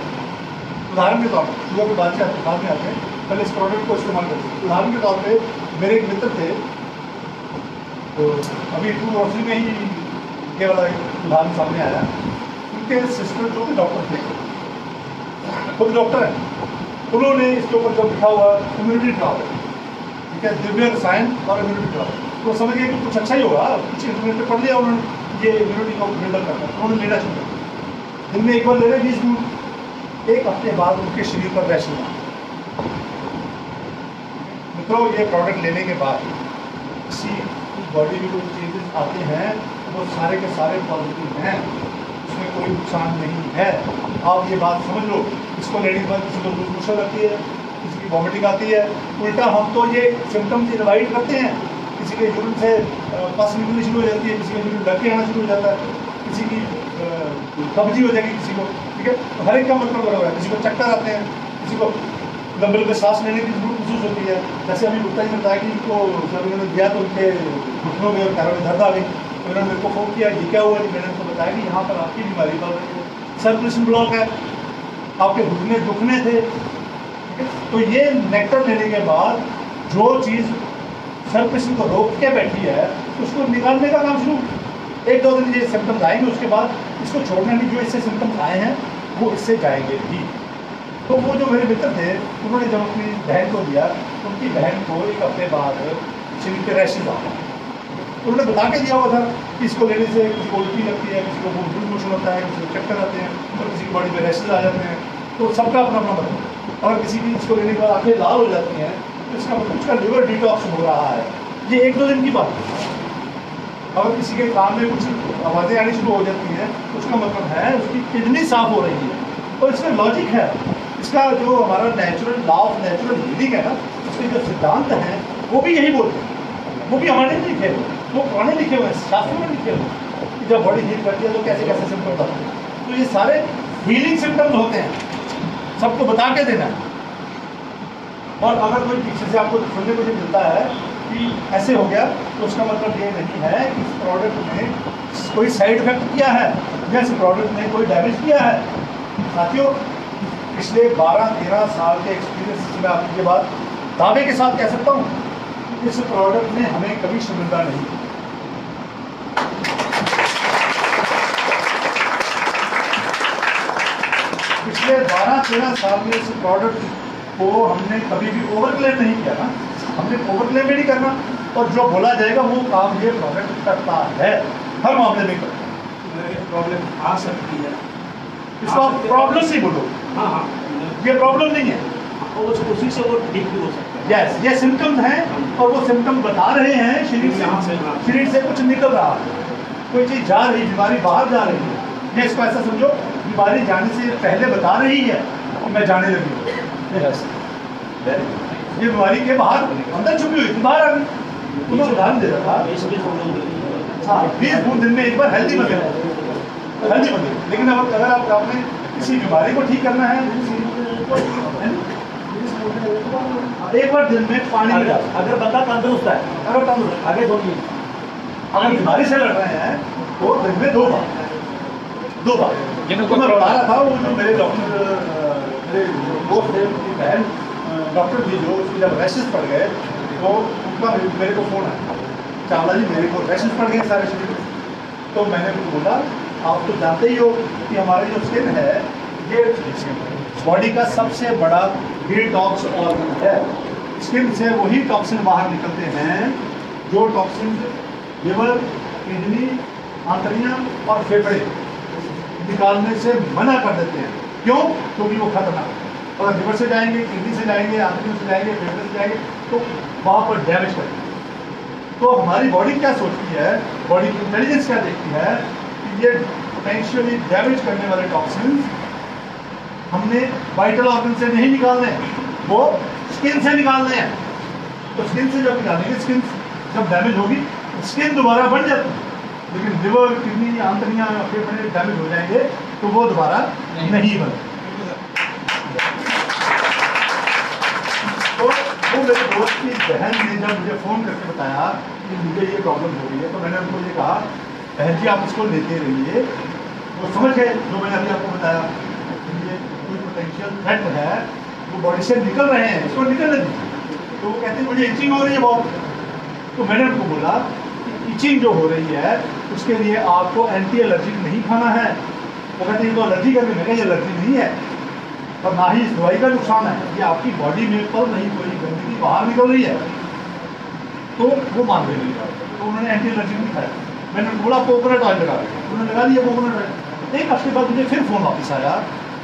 S1: उदाहरण के तौर पर शुगर के बाद में आते हैं, पहले इस प्रोडक्ट को इस्तेमाल करते हैं। उदाहरण के तौर पे मेरे एक मित्र थे, तो अभी टू रोशनी में ही ये वाला उदाहरण सामने आया। उनके सिस्टर जो कि डॉक्टर थे, खुद डॉक्टर है, उन्होंने इसके ऊपर जो लिखा हुआ इम्यूनिटी ड्रॉप, ठीक है, दिव्य रसायन और इम्यूनिटी ड्रॉप, तो समझ गए कि कुछ अच्छा ही होगा, कुछ इंटरनेट पे पढ़ लिया उन्होंने, ये इम्यूनिटी को बिल्डअप करना है, उन्होंने लेना शुरू किया। दिन में एक बार ले रहे 20 बूंद, एक हफ्ते बाद उनके शरीर पर रैश हुआ। मित्रों, ये प्रोडक्ट लेने के बाद किसी बॉडी में कोई चेंजेस आते हैं वो सारे के सारे पॉजिटिव हैं, उसमें कोई नुकसान नहीं है। आप ये बात समझ लो। इसको लेने के बाद किसी को लूज मोशन आती है, किसी की वॉमिटिंग आती है। उल्टा हम तो ये सिम्टम्स इनवाइट करते हैं, किसी के यूरिन से पस निकलनी शुरू हो जाती है, किसी का यूरिन लग के आना शुरू हो जाता है, किसी की कब्जी हो जाएगी किसी को, ठीक है। तो हर एक का मतलब अलग है। किसी को चक्कर आते हैं, किसी को लंबे लंबे सांस लेने की जरूरत महसूस होती है। जैसे अभी गुप्ता जी ने बताया कि इनको जब इन्होंने दिया तो उनके घुटनों में और पैरों में दर्द आ गई, तो उन्होंने मेरे को फोन किया ये क्या हुआ जी। मैंने उनको बताया कि यहाँ पर आपकी बीमारी बढ़ रही है, सर्कुलेशन ब्लॉक है, आपके घुटने दुखने थे, ठीक है। तो ये नेक्टर लेने के बाद जो चीज़ सर्कुलेशन को रोक के बैठी है उसको निकालने का काम शुरू। 1-2 दिन ये सिम्टम्स आएंगे, उसके बाद इसको छोड़ना नहीं। जो इससे सिम्टम्स आए हैं वो इससे जाएंगे भी। तो वो जो मेरे मित्र थे, उन्होंने जब अपनी बहन को दिया, उनकी बहन को एक हफ्ते बाद शरीर पे रैशेज आ गए। उन्होंने बता के दिया हुआ था कि इसको लेने से किसी को उल्टी लगती है, किसी को लूज मोशन होता है, किसी को चक्कर आते हैं और किसी की बॉडी में रैशेज आ जाते हैं। तो सबका अपना अपना मतलब। अगर किसी की इसको लेने के बाद आंखें लाल हो जाती हैं तो इसका मतलब उसका लिवर डिटॉक्स हो रहा है। ये 1-2 दिन की बात है। अगर किसी के कान में कुछ आवाज़ें आनी शुरू हो जाती हैं तो उसका मतलब है उसकी किडनी साफ हो रही है। और इसका लॉजिक है, इसका जो हमारा natural law of natural healing है ना, उसके जो सिद्धांत हैं वो भी यही बोलते हैं। वो भी हमारे नहीं लिखे हुए, वो पुराने लिखे हुए हैं, शास्त्रों में लिखे हुए हैं कि जब बॉडी हील करती है तो कैसे कैसे सिम्टम्स आते हैं। तो ये सारे हीलिंग सिम्टम्स होते हैं, सबको बता के देना है। और अगर कोई पीछे से आपको सुनने को जो मिलता है कि ऐसे हो गया, तो उसका मतलब ये नहीं है कि इस प्रोडक्ट ने कोई साइड इफेक्ट किया है या इस प्रोडक्ट ने कोई डैमेज किया है। साथियों, पिछले 12-13 साल के एक्सपीरियंस से मैं आपकी ये बात दावे के साथ कह सकता हूँ, इस प्रोडक्ट ने हमें कभी शर्मिंदा नहीं किया। पिछले 12-13 साल में इस प्रोडक्ट को हमने कभी भी ओवरक्लेम नहीं किया ना, हमने ओवरक्लेम भी नहीं करना। और जो बोला जाएगा वो काम ये प्रोडक्ट करता है, हर मामले में करता है।
S2: प्रॉब्लम आ सकती है,
S1: इसको आप प्रॉब्लम नहीं बोलो।
S2: हाँ हाँ,
S1: ये प्रॉब्लम नहीं है,
S2: और उसी से वो ठीक भी हो सकता है।
S1: यस, ये सिम्टम्स हैं और वो सिम्टम बता रहे हैं शरीर से कुछ निकल रहा है, कोई चीज़ जा रही, बीमारी बाहर जा रही है। या इसको ऐसा समझो, बीमारी जाने से पहले बता रही है कि मैं जाने लगी हूँ। ये बीमारी के बाहर अंदर छुपी हुई थी, बाहर आ गई। तुम्हें उदाहरण दे रहा था, हाँ, 20 बूंद दिन में एक बार हेल्दी बने, हेल्दी बने। लेकिन अगर आपने किसी बीमारी को ठीक करना है, एक बार दिन में पानी में डाल।
S2: अगर बंदा तंदुरुस्त है,
S1: अगर तंदुरुस्त
S2: आगे बोलिए।
S1: अगर बीमारी से लड़ रहे हैं तो दिन में 2 बार
S2: जिनको
S1: मैं बता रहा था, वो जो मेरे डॉक्टर मेरे दोस्त थे, उनकी बहन डॉक्टर थी, जो उसकी जब रैशेस पड़ गए तो उनका मेरे को फ़ोन आया, चावला जी मेरे को रैशेस पड़ गए सारे शरीर में। तो मैंने उनको बोला आप तो जानते ही हो कि हमारी जो स्किन है ये बॉडी का सबसे बड़ा डिटॉक्स ऑर्गन है। स्किन से वही टॉक्सिन बाहर निकलते हैं जो टॉक्सिन लिवर, किडनी, आंतड़ियाँ और फेफड़े निकालने से मना कर देते हैं। क्यों? क्योंकि वो खतरनाक है। अगर लिवर से जाएंगे, किडनी से जाएंगे, आंतड़ियों से जाएंगे, फेफड़े से जाएंगे तो वहाँ पर डैमेज करेंगे। तो हमारी बॉडी क्या सोचती है, बॉडी की इंटेलिजेंस क्या देखती है कि ये पोटेंशियली डैमेज करने वाले टॉक्सिन हमने वाइटल ऑर्गन से नहीं निकालने, वो स्किन से निकालने हैं। तो स्किन से जब निकालेंगे, स्किन जब डैमेज होगी स्किन दोबारा बन जाती है, लेकिन लिवर, किडनी, आंतड़ियाँ, फेफड़े डैमेज हो जाएंगे तो वो दोबारा नहीं बने। तो वो मेरे दोस्त की बहन ने जब मुझे फ़ोन करके बताया कि मुझे ये प्रॉब्लम हो रही है, तो मैंने उनको ये कहा बहन जी आप इसको लेते रहिए। वो समझ गए जो मैंने अभी आपको बताया, ये कोई पोटेंशियल थ्रेट है, वो बॉडी से निकल रहे हैं, इसको निकलने दीजिए। तो वो कहते हैं मुझे इचिंग हो रही है बहुत। तो मैंने उनको बोला कि इचिंग जो हो रही है उसके लिए आपको एंटी एलर्जिक नहीं खाना है। वो कहते हैं तो एलर्जी करके, मैं कहा ये एलर्जी नहीं है और ना ही इस दवाई का नुकसान है, ये आपकी बॉडी में पर नहीं कोई गंदगी बाहर निकल रही है। तो वो मान गए मेरी बात, तो उन्होंने एंटी एलर्जिक नहीं खाया। मैंने बोला कोकोनट ऑयल लगा दिया, उन्होंने लगा दिया कोकोनट ऑयल। एक हफ्ते बाद मुझे फिर फ़ोन वापस आया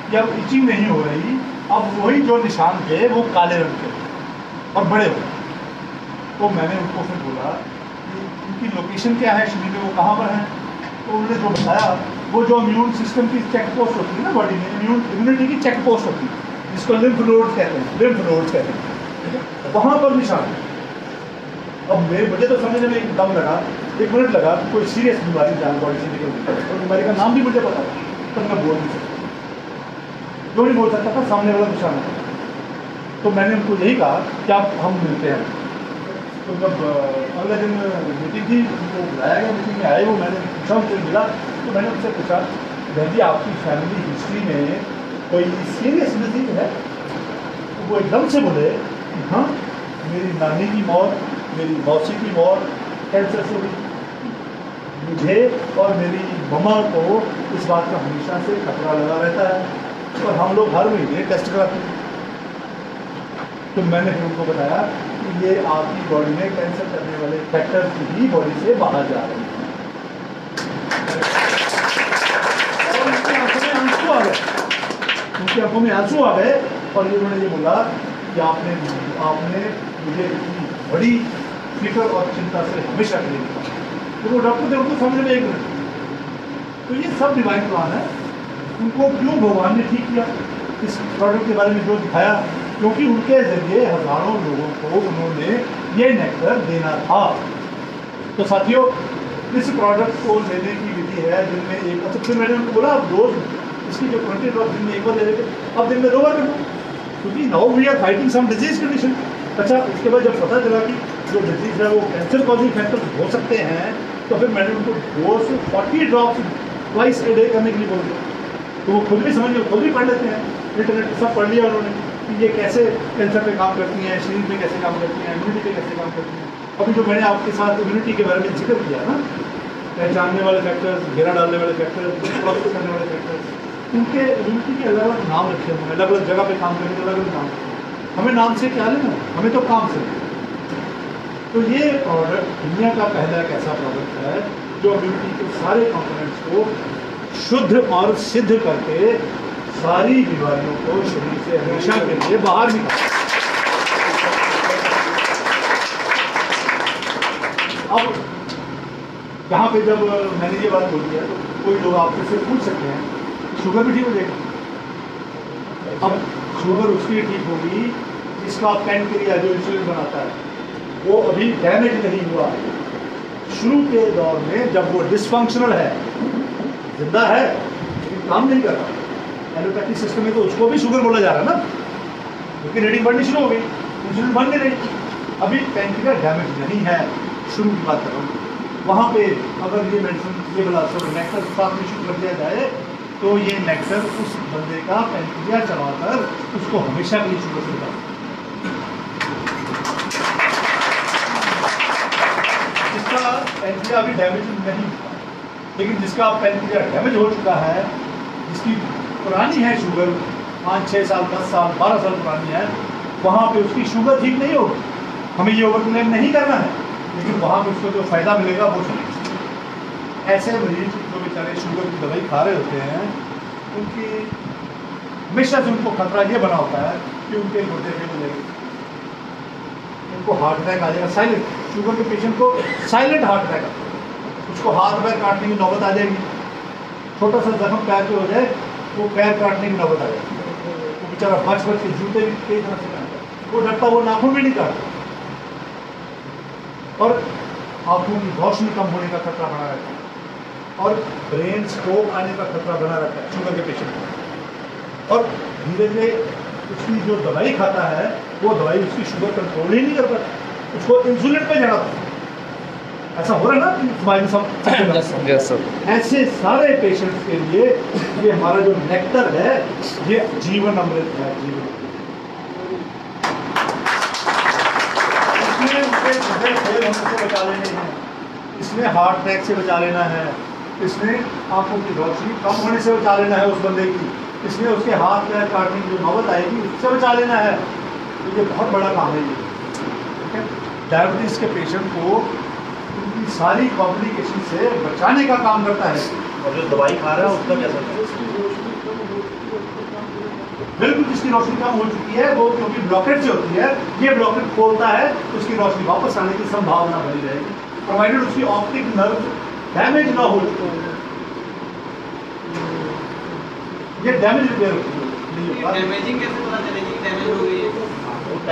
S1: कि अब इचिंग नहीं हो रही, अब वही जो निशान थे वो काले रंग के और बड़े हो गए। तो मैंने उनको फिर बोला कि उनकी लोकेशन क्या है शरीर में, वो कहाँ पर है। तो उन्होंने जो बताया वो जो इम्यून सिस्टम की चेक पोस्ट होती है ना बॉडी में, इम्यूनिटी की चेक पोस्ट होती है जिसको लिम्फ नोड्स कहते हैं, वहाँ पर निशान है। अब मुझे तो समझने में एकदम लगा, 1 मिनट लगा कि कोई सीरियस बीमारी जान बॉडी से निकल गई और बीमारी का नाम भी मुझे पता था, तो मैं बोल नहीं सकता, जो नहीं बोल सकता था, सामने वाला निशान है। तो मैंने उनको यही कहा कि आप हम मिलते हैं। तो जब अगले दिन मीटिंग थी, उनको बुलाया गया, मीटिंग में आए वो, मैंने पूछा उनसे मिला, तो मैंने उनसे पूछा बहन जी आपकी फैमिली हिस्ट्री में कोई सीरियस डिजीज है? तो वो एकदम से बोले कि हाँ मेरी नानी की मौत, मेरी मौसी की मौत कैंसर से हुई। मुझे और मेरी मम्मा को इस बात का हमेशा से खतरा लगा रहता है और हम लोग हर महीने टेस्ट कराते हैं। तो मैंने फिर उनको बताया कि ये आपकी बॉडी में कैंसर करने वाले फैक्टर ही बॉडी से बाहर जा रहे हैं। और उनकी आंखों में आंसू आ गए, उनकी आंखों में आंसू आ गए और उन्होंने ये बोला कि आपने मुझे इतनी बड़ी फिक्र और चिंता से हमेशा के लिए निकाला। तो वो डॉक्टर थे, उनको समझ में 1 मिनट। तो ये सब डिवाइन प्लान है। उनको क्यों भगवान ने ठीक किया, इस प्रोडक्ट के बारे में जो दिखाया, क्योंकि उनके जरिए हजारों लोगों को उन्होंने ये नेक्टर देना था। तो साथियों इस प्रोडक्ट को लेने की विधि है जिनमें एक, अच्छा फिर मैंने उनको बोला आप रोज इसकी जो 20 ड्रॉप दिन में 1 बार ले लेते, अब दिन में 2 बार कर दो, क्योंकि now we are fighting some disease condition. अच्छा उसके बाद जब पता चला कि जो डिजीज है वो कैंसर कॉजिंग फैक्टर हो सकते हैं, तो फिर मैंने उनको 2 से 40 ड्रॉप्स ट्वाइस ए डे करने के लिए बोल दिया। तो वो खुद भी समझ गए, खुद भी पढ़ लेते हैं, इंटरनेट सब पढ़ लिया उन्होंने कि ये कैसे कैंसर पे काम करती हैं, शरीर पे कैसे काम करती हैं, इम्यूनिटी पे कैसे काम करती हैं। अभी जो मैंने आपके साथ इम्यूनिटी के बारे में जिक्र किया ना, पहचानने वाले फैक्टर्स, घेरा डालने वाले फैक्टर्स, प्रोसेस करने वाले फैक्टर्स, उनके इम्यूनिटी के अलग अलग नाम रखे हुए हैं, अलग अलग जगह पे काम करने के अलग अलग नाम। हमें नाम से क्या लेना, हमें तो काम से। तो ये प्रोडक्ट दुनिया का पहला एक ऐसा प्रोडक्ट है जो इम्यूनिटी के सारे कंपोनेंट्स को शुद्ध और सिद्ध करके सारी बीमारियों को शरीर से हमेशा के लिए बाहर निकाल। अब यहाँ पे जब मैंने ये बात बोली है तो कोई लोग आपसे से पूछ सकते हैं शुगर भी ठीक हो जाएगी। अब शुगर उसकी ठीक होगी जिसका पैनक्रिया जो इंसुलिन बनाता है वो अभी डैमेज नहीं हुआ। शुरू के दौर में जब वो डिसफंक्शनल है, जिंदा है लेकिन काम नहीं कर रहा, एलोपैथी सिस्टम में तो उसको भी शुगर बोला जा रहा है ना, क्योंकि रीडिंग बढ़नी शुरू हो गई, इंसुलिन बन नहीं रही। अभी पैंक्रियाज डैमेज नहीं है, शुरू की बात कर रहा हूँ, वहाँ पे अगर ये मेडिसिन ये वाला नेक्टर साथ में शुरू कर दिया जाए तो ये नेक्टर उस बंदे का पैंक्रिया चलाकर उसको हमेशा के लिए शुगर से बचा, जिसका पैंक्रिया अभी डैमेज नहीं, लेकिन जिसका पैंक्रिया डैमेज हो चुका है, जिसकी पुरानी है शुगर 5, 6 साल, 10 साल, 12 साल पुरानी है, वहाँ पे उसकी शुगर ठीक नहीं होगी। हमें ये ओवर क्लेम नहीं करना है, लेकिन वहाँ पे उसको जो फायदा मिलेगा वो चलेगा। ऐसे मरीज जो बेचारे शुगर की दवाई खा रहे होते हैं, उनकी हमेशा से उनको खतरा ये बना होता है कि उनके गुर्दे फेल हो जाएंगे, उनको हार्ट अटैक आ जाएगा। साइलेंट शुगर के पेशेंट को साइलेंट हार्ट अटैक आता है, उसको हाथ पैर काटने की नौबत आ जाएगी। छोटा सा जख्म पैर पे हो जाए वो पैर काटने की नौबत आ जाएगी, वो बेचारा बच के जूते भी कई तरह से पहनता है, वो डरता, वो नाखून भी नहीं काटता, और आंखों की रोशनी कम होने का खतरा बना रहता है, और ब्रेन स्ट्रोक आने का खतरा बना रहता है शुगर के पेशेंट को। और धीरे धीरे उसकी जो दवाई खाता है वो दवाई उसकी शुगर कंट्रोल ही नहीं कर पाती, उसको इंसुलिन पे जाना पड़ता है। ऐसा हो रहा है ना हमारे सब।
S3: Yes sir.
S1: ऐसे सारे पेशेंट्स के लिए ये हमारा जो नेक्टर है ये जीवन अमृत है, जीवन। इसमें उनके हृदय फेल होने से बचा लेने हैं, इसमें हार्ट अटैक से बचा लेना है, इसमें आंखों की रोशनी कम होने से बचा लेना है उस बंदे की, इसमें उसके हाथ पैर काटने की जो नौबत आएगी उससे बचा लेना है। तो ये बहुत बड़ा काम है ये, ठीक है। डायबिटीज के पेशेंट को उनकी सारी कॉम्प्लिकेशन से बचाने का काम करता है।
S2: और जो दवाई खा रहा है उसका कैसा है?
S1: बिल्कुल, जिसकी रोशनी कम हो चुकी है वो, क्योंकि ब्लॉकेट से होती है, ये ब्लॉकेट खोलता है तो उसकी रोशनी वापस आने की संभावना बनी रहेगी, प्रोवाइडेड उसकी ऑप्टिक नर्व डैमेज ना हो। ये डैमेज रिपेयर नहीं होगा।
S4: डैमेजिंग कैसे पता चलेगी कि डैमेज हो गई है?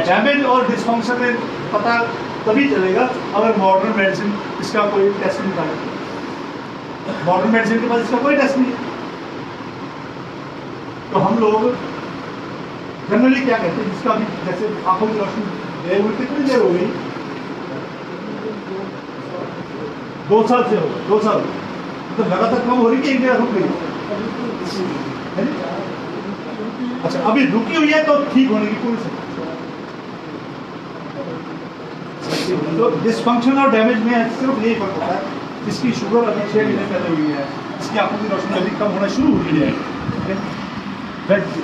S1: डैमेज और डिस्फंक्शन में पता तभी चलेगा अगर मॉडर्न मेडिसिन इसका कोई टेस्ट निकाले। मॉडर्न मेडिसिन के पास इसका कोई टेस्ट नहीं है। तो हम लोग जनरली क्या कहते हैं, जिसका भी जैसे आंखों की रोशनी देर हुई, कितनी देर हो गई? 2 साल से होगा, 2 साल मतलब लगातार कम हो रही है, एक जगह रुक गई। अच्छा, अभी रुकी हुई है तो ठीक होने की पूरी संभावना। तो डिसफंक्शन और डैमेज में सिर्फ यही फर्क होता है, जिसकी शुगर अभी 6 महीने पहले हुई है, इसकी आंखों की रोशनी अभी कम होना शुरू हुई है,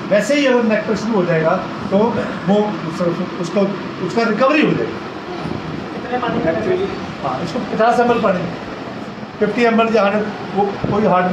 S1: वैसे ही अगर नेक्टर शुरू हो जाएगा तो वो उसका रिकवरी हो जाएगी। हाँ, इसको 50 ml पानी, 50 ml या 100, वो कोई हार्ड